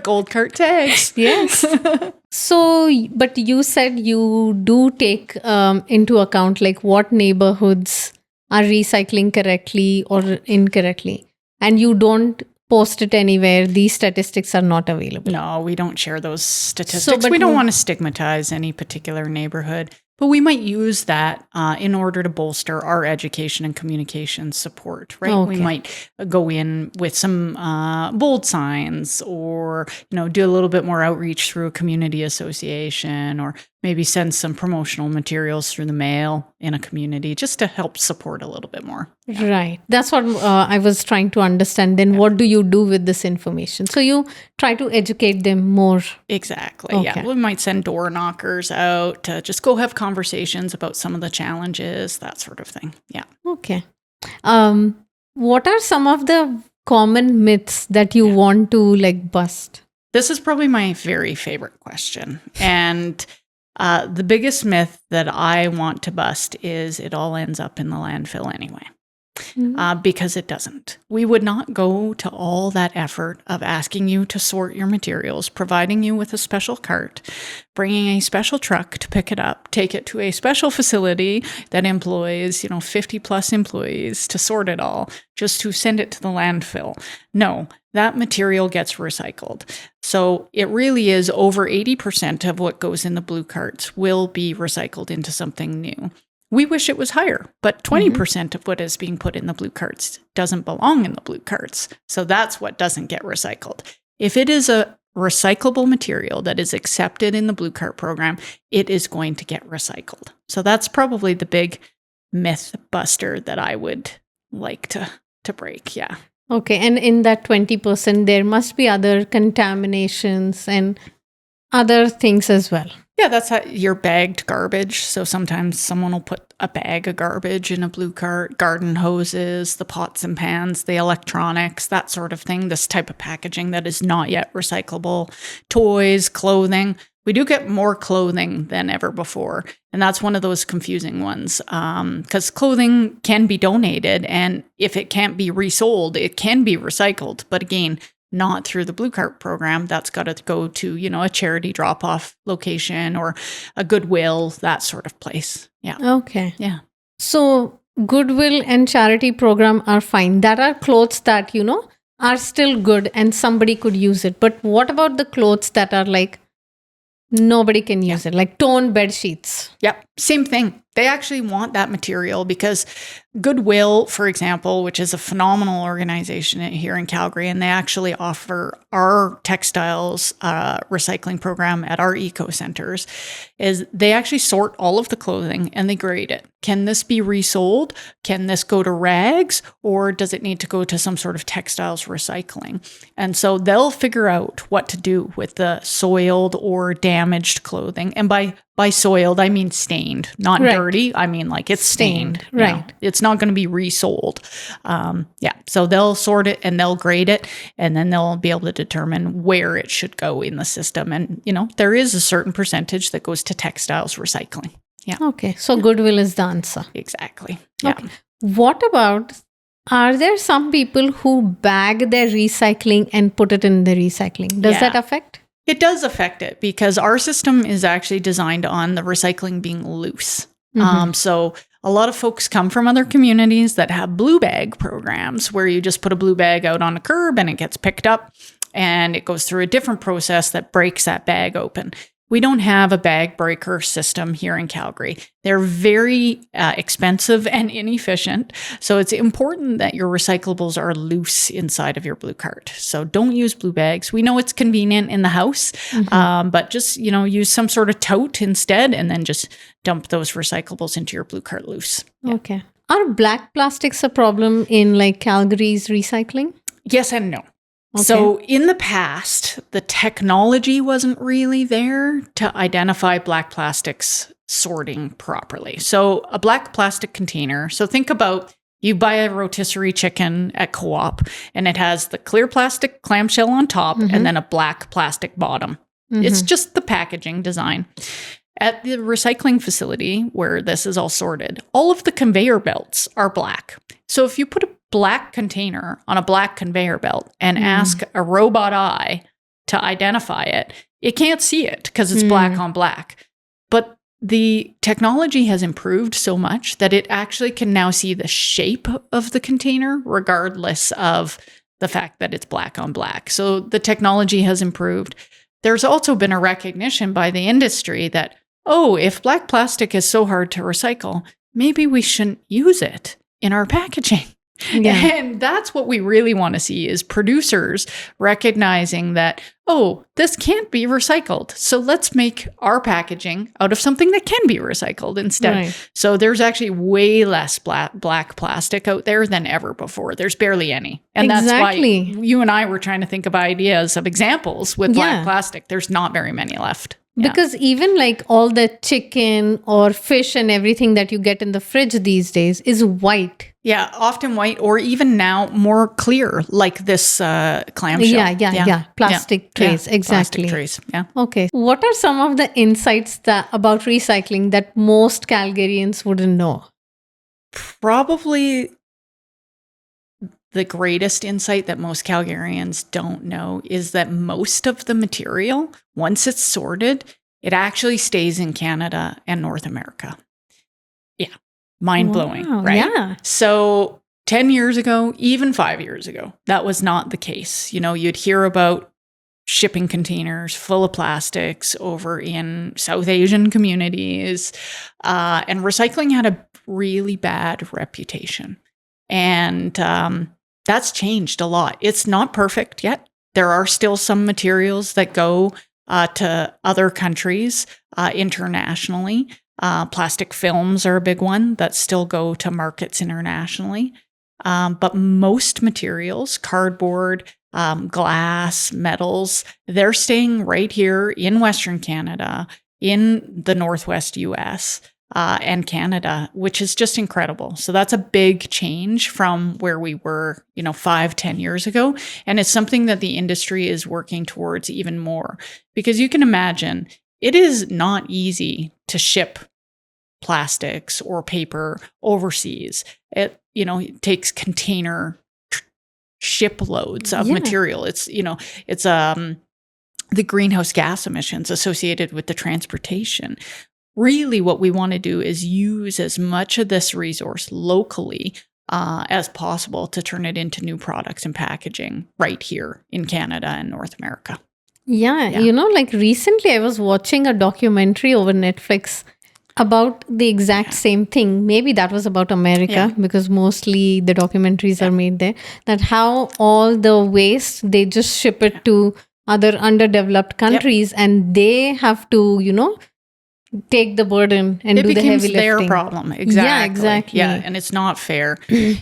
gold cart tags. Yes. So, but you said you do take into account like what neighborhoods are recycling correctly or incorrectly, and you don't post it anywhere. These statistics are not available. No, we don't share those statistics. We don't want to stigmatize any particular neighborhood, but we might use that in order to bolster our education and communication support, right? Okay. We might go in with some bold signs, or, do a little bit more outreach through a community association, or maybe send some promotional materials through the mail in a community just to help support a little bit more. Yeah. Right. That's what I was trying to understand. Then what do you do with this information? So you try to educate them more. Exactly. Okay. Yeah. We might send door knockers out to just go have conversations about some of the challenges, that sort of thing. Yeah. Okay. What are some of the common myths that you want to bust? This is probably my very favorite question. And the biggest myth that I want to bust is it all ends up in the landfill anyway. Because it doesn't. We would not go to all that effort of asking you to sort your materials, providing you with a special cart, bringing a special truck to pick it up, take it to a special facility that employs, 50 plus employees to sort it all, just to send it to the landfill. No, that material gets recycled. So it really is over 80% of what goes in the blue carts will be recycled into something new. We wish it was higher, but 20% of what is being put in the blue carts doesn't belong in the blue carts. So that's what doesn't get recycled. If it is a recyclable material that is accepted in the blue cart program, it is going to get recycled. So that's probably the big myth buster that I would like to break. Yeah. Okay. And in that 20%, there must be other contaminations and other things as well. Yeah, that's your bagged garbage. So sometimes someone will put a bag of garbage in a blue cart, garden hoses, the pots and pans, the electronics, that sort of thing, this type of packaging that is not yet recyclable, toys, clothing. We do get more clothing than ever before. And that's one of those confusing ones, because clothing can be donated. And if it can't be resold, it can be recycled. But again, not through the Blue Cart program. That's got to go to, a charity drop-off location or a Goodwill, that sort of place. Yeah. Okay. Yeah. So goodwill and charity program are fine. That are clothes that, are still good and somebody could use it. But what about the clothes that are like nobody can use it, like torn bed sheets? Yep, same thing. They actually want that material because Goodwill, for example, which is a phenomenal organization here in Calgary, and they actually offer our textiles recycling program at our eco centers, is they actually sort all of the clothing and they grade it. Can this be resold? Can this go to rags? Or does it need to go to some sort of textiles recycling? And so they'll figure out what to do with the soiled or damaged clothing. And by soiled, I mean stained, not dirty. I mean like it's stained. Right. It's not going to be resold. So they'll sort it and they'll grade it, and then they'll be able to determine where it should go in the system. And, there is a certain percentage that goes to textiles recycling. Yeah. Okay. So Goodwill is the answer. Exactly. Yeah. Okay. What about, are there some people who bag their recycling and put it in the recycling? Does that affect? It does affect it because our system is actually designed on the recycling being loose. So a lot of folks come from other communities that have blue bag programs where you just put a blue bag out on a curb and it gets picked up and it goes through a different process that breaks that bag open. We don't have a bag breaker system here in Calgary. They're very expensive and inefficient. So it's important that your recyclables are loose inside of your blue cart. So don't use blue bags. We know it's convenient in the house, but just, use some sort of tote instead and then just dump those recyclables into your blue cart loose. Yeah. Okay. Are black plastics a problem in like Calgary's recycling? Yes and no. Okay. So in the past, the technology wasn't really there to identify black plastics sorting properly. So a black plastic container. So think about you buy a rotisserie chicken at Co-op and it has the clear plastic clamshell on top and then a black plastic bottom. It's just the packaging design. At the recycling facility where this is all sorted, all of the conveyor belts are black. So if you put a black container on a black conveyor belt and ask a robot eye to identify it, it can't see it because it's black on black. But the technology has improved so much that it actually can now see the shape of the container regardless of the fact that it's black on black. So the technology has improved. There's also been a recognition by the industry that, if black plastic is so hard to recycle, maybe we shouldn't use it in our packaging. Yeah. And that's what we really want to see is producers recognizing that, this can't be recycled. So let's make our packaging out of something that can be recycled instead. Right. So there's actually way less black plastic out there than ever before. There's barely any. And that's why you and I were trying to think of ideas of examples with black plastic. There's not very many left. Because even like all the chicken or fish and everything that you get in the fridge these days is white. Yeah, often white or even now more clear, like this clamshell. Yeah. Plastic trays, exactly. Plastic trays, yeah. Okay. What are some of the insights about recycling that most Calgarians wouldn't know? Probably the greatest insight that most Calgarians don't know is that most of the material, once it's sorted, it actually stays in Canada and North America. Yeah. Mind-blowing, right? Yeah. So 10 years ago, even 5 years ago, that was not the case. You'd hear about shipping containers full of plastics over in South Asian communities, and recycling had a really bad reputation. And that's changed a lot. It's not perfect yet. There are still some materials that go to other countries internationally. Plastic films are a big one that still go to markets internationally. But most materials, cardboard, glass, metals, they're staying right here in Western Canada, in the Northwest US. And Canada, which is just incredible. So that's a big change from where we were, 5-10 years ago. And it's something that the industry is working towards even more. Because you can imagine, it is not easy to ship plastics or paper overseas. It takes container shiploads of material. It's the greenhouse gas emissions associated with the transportation. really what we want to do is use as much of this resource locally as possible to turn it into new products and packaging right here in Canada and North America. Yeah, like recently I was watching a documentary over Netflix about the exact same thing. Maybe that was about America because mostly the documentaries are made there. That how all the waste, they just ship it to other underdeveloped countries and they have to, take the burden and do the heavy lifting. It becomes their problem. Exactly. Yeah, exactly. Yeah, and it's not fair.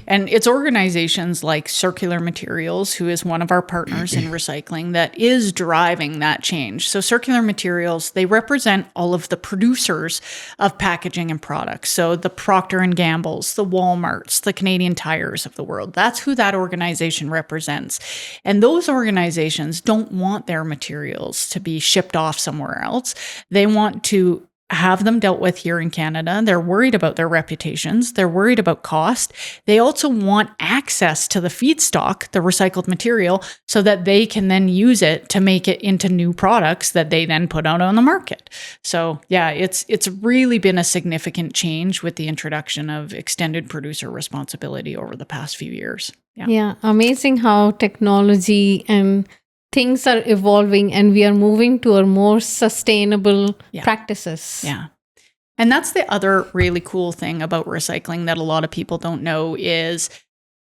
And it's organizations like Circular Materials, who is one of our partners in recycling, that is driving that change. So Circular Materials, they represent all of the producers of packaging and products. So the Procter & Gamble's, the Walmarts, the Canadian Tires of the world. That's who that organization represents. And those organizations don't want their materials to be shipped off somewhere else. They want to have them dealt with here in Canada. They're worried about their reputations. They're worried about cost. They also want access to the feedstock, the recycled material, so that they can then use it to make it into new products that they then put out on the market. So yeah, it's really been a significant change with the introduction of extended producer responsibility over the past few years. Yeah, amazing how technology and things are evolving and we are moving to a more sustainable practices. Yeah. And that's the other really cool thing about recycling that a lot of people don't know is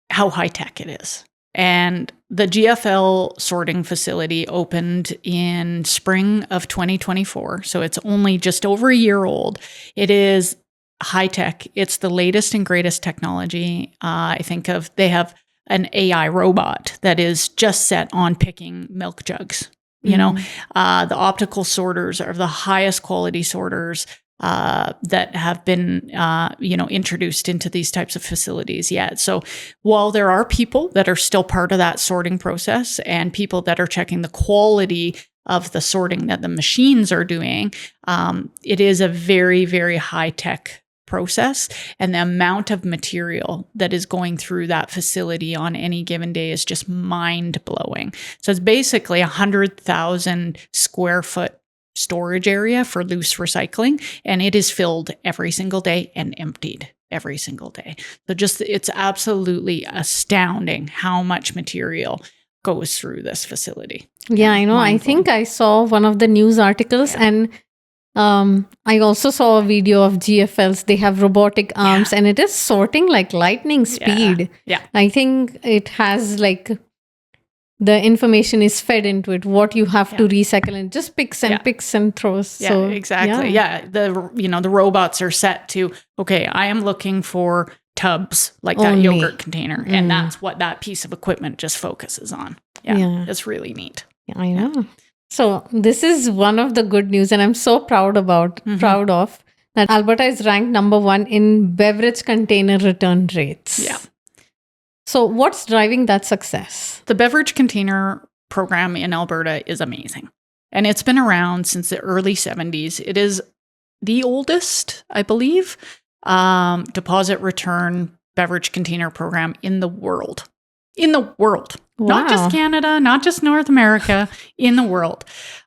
how high tech it is. And the GFL sorting facility opened in spring of 2024. So it's only just over a year old. It is high tech. It's the latest and greatest technology. They have an AI robot that is just set on picking milk jugs. The optical sorters are the highest quality sorters that have been, introduced into these types of facilities yet. So while there are people that are still part of that sorting process and people that are checking the quality of the sorting that the machines are doing, it is a very, very high tech process, and the amount of material that is going through that facility on any given day is just mind-blowing. So it's basically 100,000 square foot storage area for loose recycling, and it is filled every single day and emptied every single day. So it's absolutely astounding how much material goes through this facility. Yeah, I know. I think I saw one of the news articles and I also saw a video of GFLs. They have robotic arms and it is sorting like lightning speed. Yeah. I think it has like the information is fed into it, what you have to recycle, and just picks and throws. Yeah, so, exactly. Yeah. The robots are set to, okay, I am looking for tubs like that yogurt container. And that's what that piece of equipment just focuses on. Yeah. It's really neat. Yeah, I know. Yeah. So this is one of the good news, and I'm so proud of that Alberta is ranked number 1 in beverage container return rates. Yeah. So what's driving that success? The beverage container program in Alberta is amazing. And it's been around since the early 70s. It is the oldest, I believe, deposit return beverage container program in the world. Wow. Not just Canada, not just North America, in the world.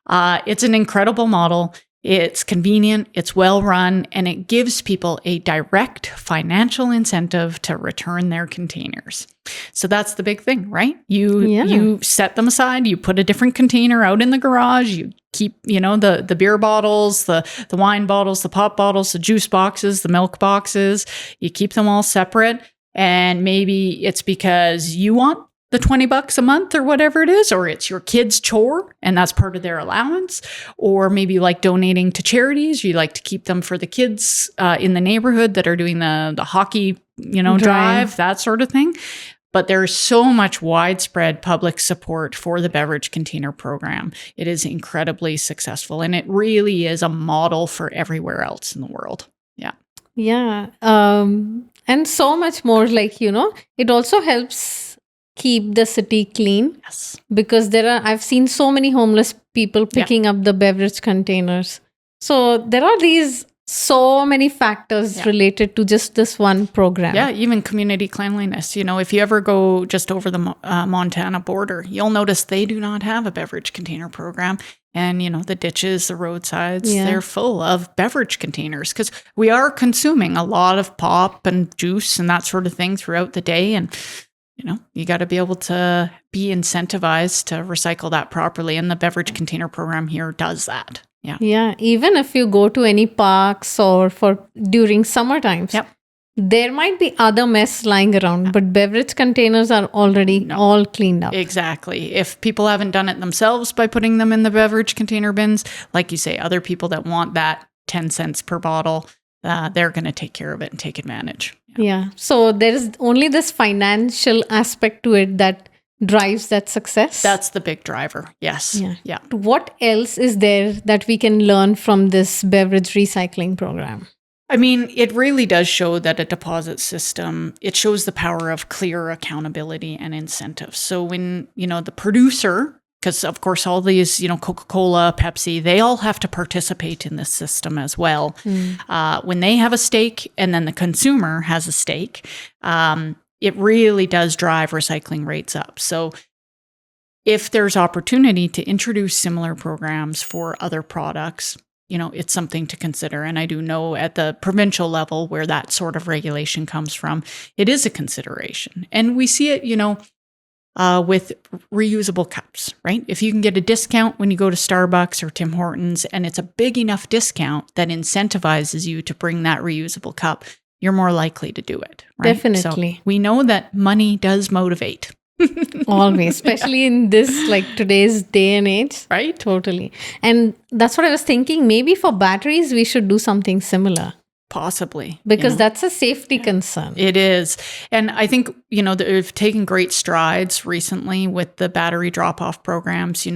It's an incredible model. It's convenient, it's well run, and it gives people a direct financial incentive to return their containers. So that's the big thing, right? You set them aside, you put a different container out in the garage, you keep, the beer bottles, the wine bottles, the pop bottles, the juice boxes, the milk boxes, you keep them all separate. And maybe it's because you want the $20 a month or whatever it is, or it's your kid's chore and that's part of their allowance, or maybe you like donating to charities. You like to keep them for the kids in the neighborhood that are doing the hockey, drive, that sort of thing. But there's so much widespread public support for the beverage container program. It is incredibly successful, and it really is a model for everywhere else in the world. Yeah. Yeah. And so much more, it also helps keep the city clean. Yes. Because I've seen so many homeless people picking up the beverage containers. So there are these so many factors related to just this one program. Yeah, even community cleanliness. If you ever go just over the Montana border, you'll notice they do not have a beverage container program. And, the ditches, the roadsides, they're full of beverage containers because we are consuming a lot of pop and juice and that sort of thing throughout the day. And, you got to be able to be incentivized to recycle that properly. And the beverage container program here does that. Yeah. Yeah. Even if you go to any parks or during summer times, there might be other mess lying around, but beverage containers are already all cleaned up. Exactly. If people haven't done it themselves by putting them in the beverage container bins, like you say, other people that want that 10 cents per bottle, they're going to take care of it and take advantage. Yeah. So there is only this financial aspect to it that drives that success. That's the big driver. Yes. Yeah. What else is there that we can learn from this beverage recycling program? I mean, it really does show that a deposit system, it shows the power of clear accountability and incentives. So when, the producer, because of course all these, Coca-Cola, Pepsi, they all have to participate in this system as well. When they have a stake and then the consumer has a stake, it really does drive recycling rates up. So if there's opportunity to introduce similar programs for other products, it's something to consider. And I do know at the provincial level where that sort of regulation comes from, it is a consideration. And we see it, with reusable cups, right? If you can get a discount when you go to Starbucks or Tim Hortons, and it's a big enough discount that incentivizes you to bring that reusable cup, you're more likely to do it. Right? Definitely. So we know that money does motivate. Always, especially in this today's day and age. Right? Totally. And that's what I was thinking. Maybe for batteries, we should do something similar. Possibly. Because that's a safety concern. It is. And I think, they've taken great strides recently with the battery drop-off programs.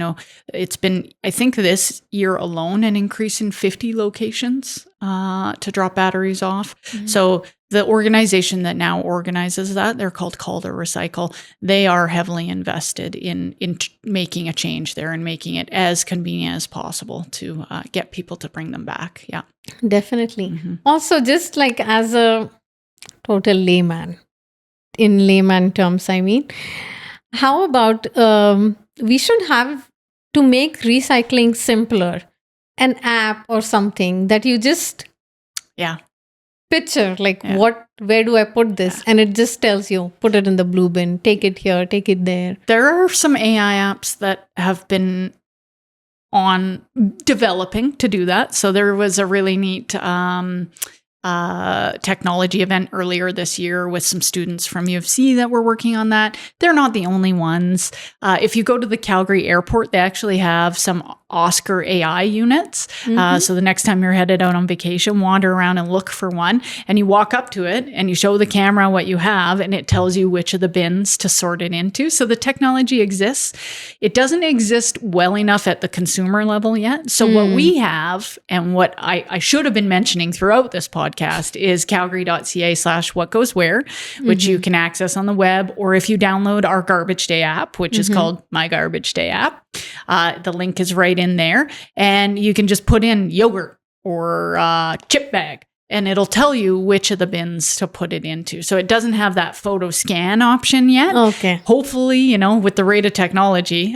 It's been, I think this year alone, an increase in 50 locations to drop batteries off. Mm-hmm. So the organization that now organizes that, they're called Calder Recycle. They are heavily invested in making a change there and making it as convenient as possible to get people to bring them back. Yeah. Definitely. Mm-hmm. Also, just as a total layman, in layman terms, I mean, how about we should have, to make recycling simpler, an app or something that you just picture, where do I put this? And it just tells you, put it in the blue bin, take it here, take it there. There are some AI apps that have been on developing to do that. So there was a really neat technology event earlier this year with some students from U of C that were working on that. They're not the only ones. If you go to the Calgary airport, they actually have some Oscar AI units. Mm-hmm. So the next time you're headed out on vacation, wander around and look for one. And you walk up to it and you show the camera what you have, and it tells you which of the bins to sort it into. So the technology exists. It doesn't exist well enough at the consumer level yet. So what we have, and what I should have been mentioning throughout this podcast, is calgary.ca/whatgoeswhere, which you can access on the web, or if you download our Garbage Day app, which is called My Garbage Day app. The link is right in there, and you can just put in yogurt or chip bag, and it'll tell you which of the bins to put it into. So it doesn't have that photo scan option yet. Okay. Hopefully, with the rate of technology,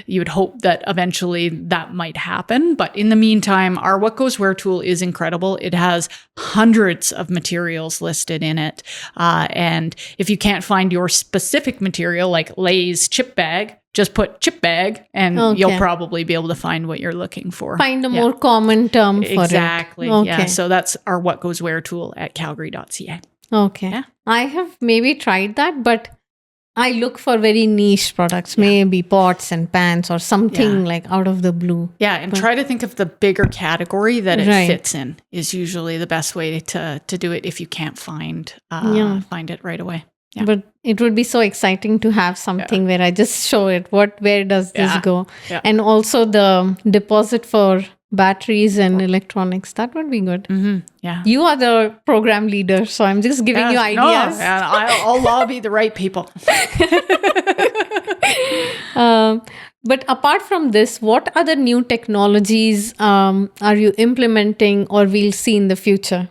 you would hope that eventually that might happen. But in the meantime, our What Goes Where tool is incredible. It has hundreds of materials listed in it. And if you can't find your specific material, like Lay's chip bag, just put chip bag and you'll probably be able to find what you're looking for. Find a more common term for it. Exactly. Okay. Yeah. So that's our What Goes Where tool at calgary.ca. Okay. Yeah. I have maybe tried that, but I look for very niche products, maybe pots and pans or something out of the blue. Yeah. And try to think of the bigger category that it fits in is usually the best way to do it if you can't find it right away. Yeah. But it would be so exciting to have something where I just show it. Where does this go? Yeah. And also the deposit for batteries and electronics. That would be good. Mm-hmm. Yeah. You are the program leader, so I'm just giving you ideas. No, and I'll lobby the right people. But apart from this, what other new technologies are you implementing or we'll see in the future?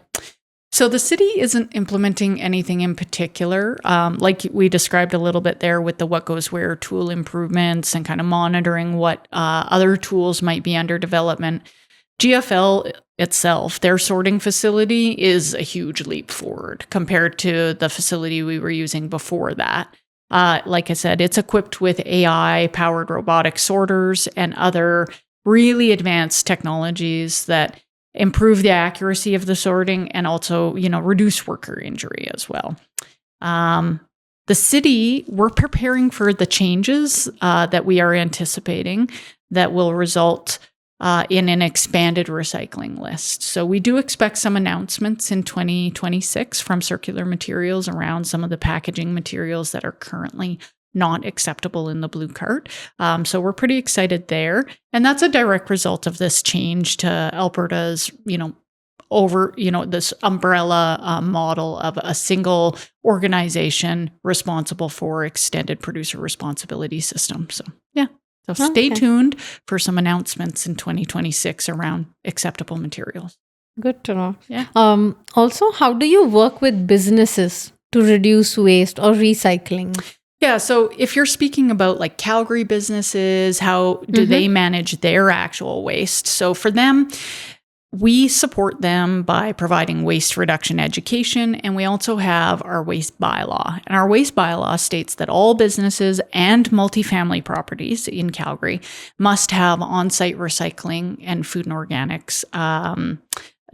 So the city isn't implementing anything in particular. Like we described a little bit there with the what goes where tool improvements and kind of monitoring what other tools might be under development. GFL itself, their sorting facility is a huge leap forward compared to the facility we were using before that. Like I said, it's equipped with AI-powered robotic sorters and other really advanced technologies that improve the accuracy of the sorting and also, reduce worker injury as well. The city, we're preparing for the changes that we are anticipating that will result in an expanded recycling list. So we do expect some announcements in 2026 from Circular Materials around some of the packaging materials that are currently not acceptable in the blue cart. So we're pretty excited there. And that's a direct result of this change to Alberta's, this umbrella model of a single organization responsible for extended producer responsibility system. So, yeah. So stay tuned for some announcements in 2026 around acceptable materials. Good to know. Yeah. Also, how do you work with businesses to reduce waste or recycling? Yeah. So if you're speaking about like Calgary businesses, how do they manage their actual waste? So for them, we support them by providing waste reduction education, and we also have our waste bylaw. And our waste bylaw states that all businesses and multifamily properties in Calgary must have on-site recycling and food and organics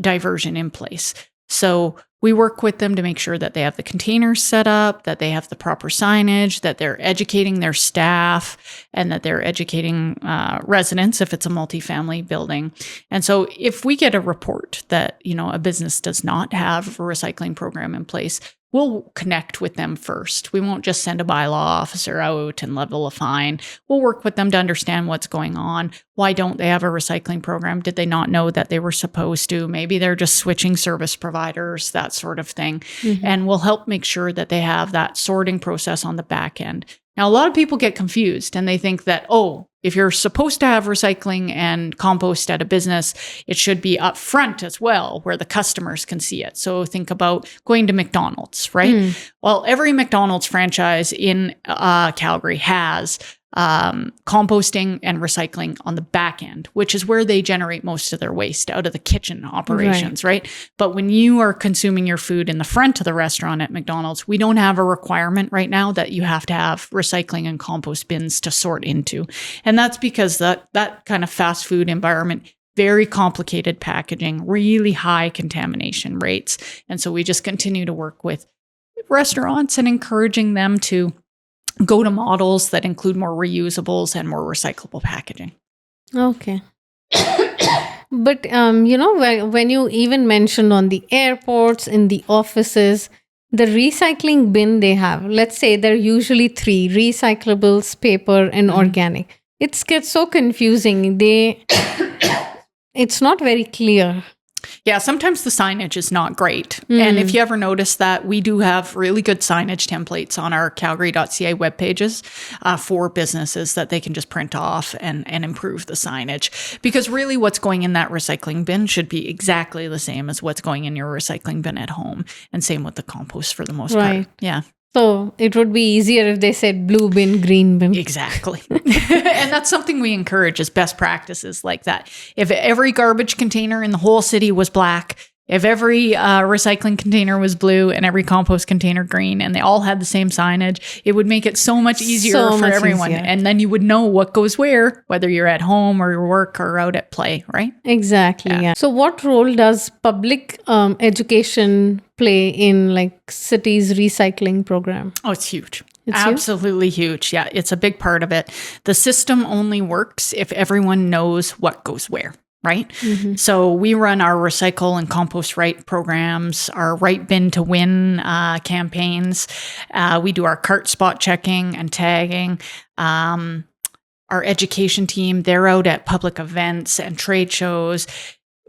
diversion in place. So we work with them to make sure that they have the containers set up, that they have the proper signage, that they're educating their staff, and that they're educating residents if it's a multifamily building. And so if we get a report that, a business does not have a recycling program in place, we'll connect with them first. We won't just send a bylaw officer out and level a fine. We'll work with them to understand what's going on. Why don't they have a recycling program? Did they not know that they were supposed to? Maybe they're just switching service providers, that sort of thing. And we'll help make sure that they have that sorting process on the back end. Now, a lot of people get confused and they think that, if you're supposed to have recycling and compost at a business, it should be up front as well, where the customers can see it. So think about going to McDonald's, right? Well, every McDonald's franchise in Calgary has composting and recycling on the back end, which is where they generate most of their waste out of the kitchen operations, right? But when you are consuming your food in the front of the restaurant at McDonald's, we don't have a requirement right now that you have to have recycling and compost bins to sort into. And that's because that kind of fast food environment, very complicated packaging, really high contamination rates. And so we just continue to work with restaurants and encouraging them to go to models that include more reusables and more recyclable packaging. Okay. But, when you even mentioned on the airports, in the offices, the recycling bin they have, let's say there are usually 3 recyclables, paper, and organic. It gets so confusing. It's not very clear. Yeah, sometimes the signage is not great. And if you ever notice that, we do have really good signage templates on our calgary.ca web pages for businesses that they can just print off and improve the signage. Because really what's going in that recycling bin should be exactly the same as what's going in your recycling bin at home. And same with the compost for the most part. Yeah. So it would be easier if they said blue bin, green bin. Exactly. And that's something we encourage as best practices like that. If every garbage container in the whole city was black, if every recycling container was blue and every compost container green, and they all had the same signage, it would make it so much easier for everyone. Easier. And then you would know what goes where, whether you're at home or your work or out at play, right? Exactly. Yeah. So what role does public education play in cities' recycling program? Oh, it's huge. Absolutely huge. Yeah, it's a big part of it. The system only works if everyone knows what goes where. Right? So we run our recycle and compost right programs, our right bin to win campaigns. We do our cart spot checking and tagging. Our education team, they're out at public events and trade shows.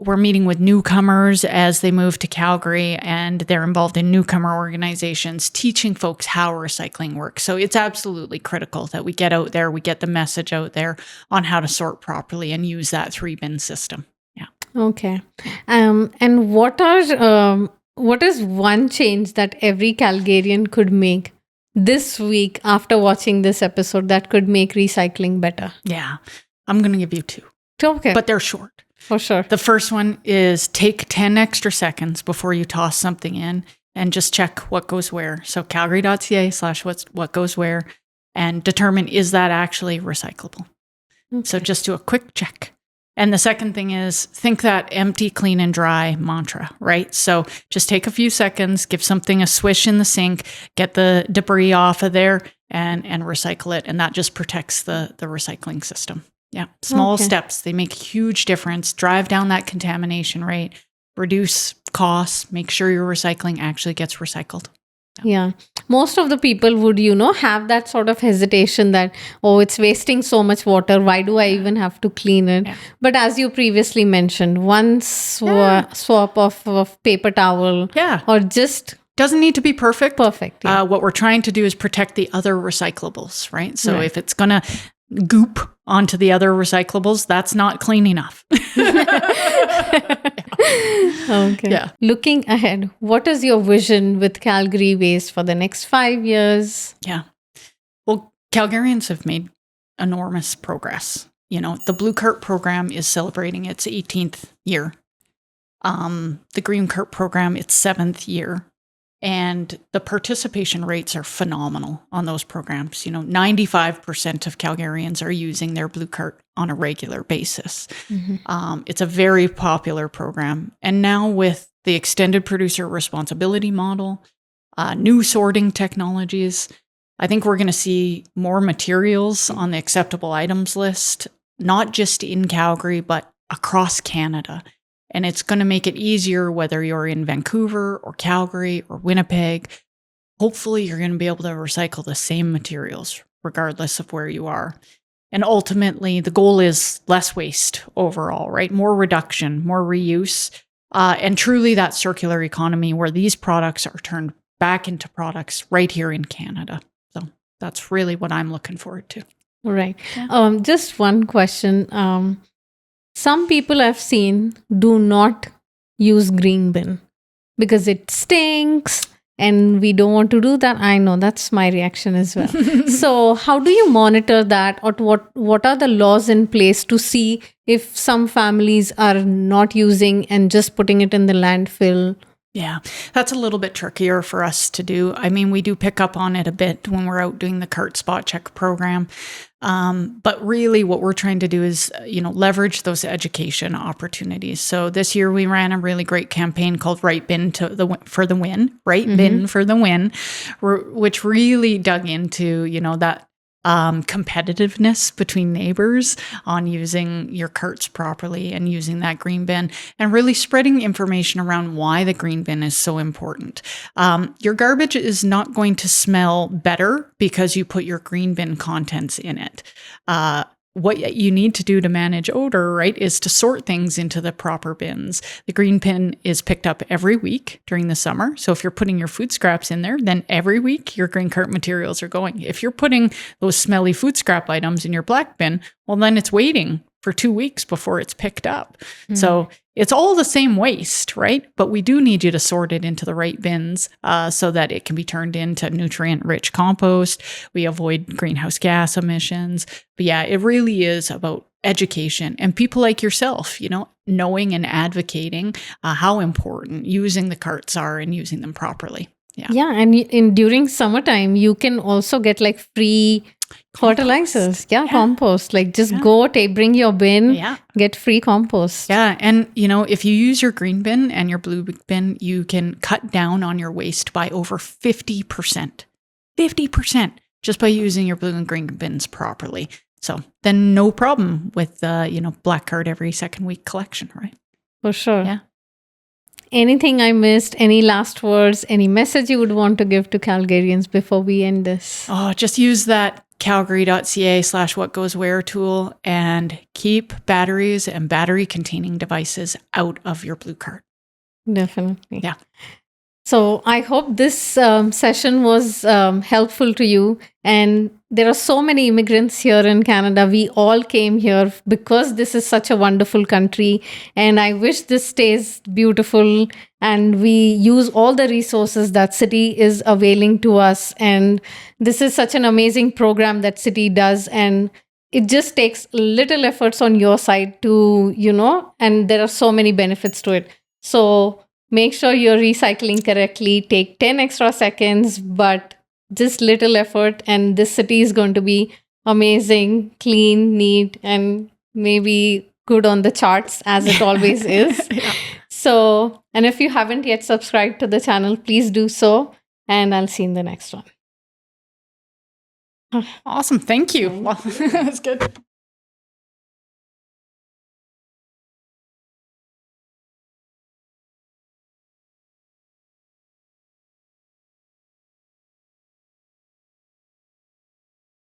we're meeting with newcomers as they move to Calgary, and they're involved in newcomer organizations, teaching folks how recycling works. So it's absolutely critical that we get out there, we get the message out there on how to sort properly and use that 3-bin system. Yeah. Okay. And what is one change that every Calgarian could make this week after watching this episode that could make recycling better? Yeah. I'm going to give you 2. Okay. But they're short. For sure. The first one is take 10 extra seconds before you toss something in and just check what goes where. So calgary.ca/what goes where, and determine, is that actually recyclable? Okay. So just do a quick check. And the second thing is think that empty, clean, and dry mantra, right? So just take a few seconds, give something a swish in the sink, get the debris off of there, and recycle it. And that just protects the recycling system. Yeah. Small steps, they make a huge difference. Drive down that contamination rate, reduce costs, make sure your recycling actually gets recycled. Yeah. Most of the people would, have that sort of hesitation that, oh, it's wasting so much water. Why do I even have to clean it? Yeah. But as you previously mentioned, one swap of paper towel or just... Doesn't need to be perfect. Perfect. Yeah. What we're trying to do is protect the other recyclables, right? So if it's going to goop onto the other recyclables, that's not clean enough. Okay. Yeah. Looking ahead, what is your vision with Calgary Waste for the next 5 years? Yeah. Well, Calgarians have made enormous progress. The Blue Cart program is celebrating its 18th year. The Green Cart program, its 7th year. And the participation rates are phenomenal on those programs. 95% of Calgarians are using their Blue Cart on a regular basis. Mm-hmm. It's a very popular program. And now with the extended producer responsibility model, new sorting technologies, I think we're going to see more materials on the acceptable items list, not just in Calgary, but across Canada. And it's going to make it easier whether you're in Vancouver or Calgary or Winnipeg. Hopefully, you're going to be able to recycle the same materials regardless of where you are. And ultimately, the goal is less waste overall, right? More reduction, more reuse, and truly that circular economy where these products are turned back into products right here in Canada. So that's really what I'm looking forward to. Right. Yeah. Just one question. Some people I've seen do not use green bin because it stinks and we don't want to do that. I know that's my reaction as well. So how do you monitor that, or what are the laws in place to see if some families are not using and just putting it in the landfill? Yeah, that's a little bit trickier for us to do. I mean, we do pick up on it a bit when we're out doing the cart spot check program. But really what we're trying to do is, leverage those education opportunities. So this year we ran a really great campaign called Right Bin for the Win, Right mm-hmm. Bin for the Win, which really dug into, that competitiveness between neighbors on using your carts properly and using that green bin, and really spreading information around why the green bin is so important. Your garbage is not going to smell better because you put your green bin contents in it. What you need to do to manage odor, right, is to sort things into the proper bins. The green bin is picked up every week during the summer. So if you're putting your food scraps in there, then every week your green cart materials are going. If you're putting those smelly food scrap items in your black bin, well, then it's waiting for 2 weeks before it's picked up. Mm. So it's all the same waste, right? But we do need you to sort it into the right bins so that it can be turned into nutrient-rich compost. We avoid greenhouse gas emissions. But yeah, it really is about education and people like yourself, knowing and advocating how important using the carts are and using them properly. Yeah, and during summertime, you can also get free fertilizers. Compost. Go bring your bin, get free compost. Yeah, and if you use your green bin and your blue bin, you can cut down on your waste by over 50%. 50% just by using your blue and green bins properly. So then no problem with black cart every second week collection, right? For sure. Yeah. Anything I missed? Any last words? Any message you would want to give to Calgarians before we end this? Oh, just use that calgary.ca/whatgoeswhere tool and keep batteries and battery containing devices out of your blue cart. Definitely. Yeah. So I hope this session was helpful to you. And there are so many immigrants here in Canada. We all came here because this is such a wonderful country. And I wish this stays beautiful and we use all the resources that City is availing to us. And this is such an amazing program that City does. And it just takes little efforts on your side to, and there are so many benefits to it. So make sure you're recycling correctly. Take 10 extra seconds, but just little effort. And this city is going to be amazing, clean, neat, and maybe good on the charts as it always is. Yeah. So, and if you haven't yet subscribed to the channel, please do so. And I'll see you in the next one. Awesome. Thank you. Well, that's good.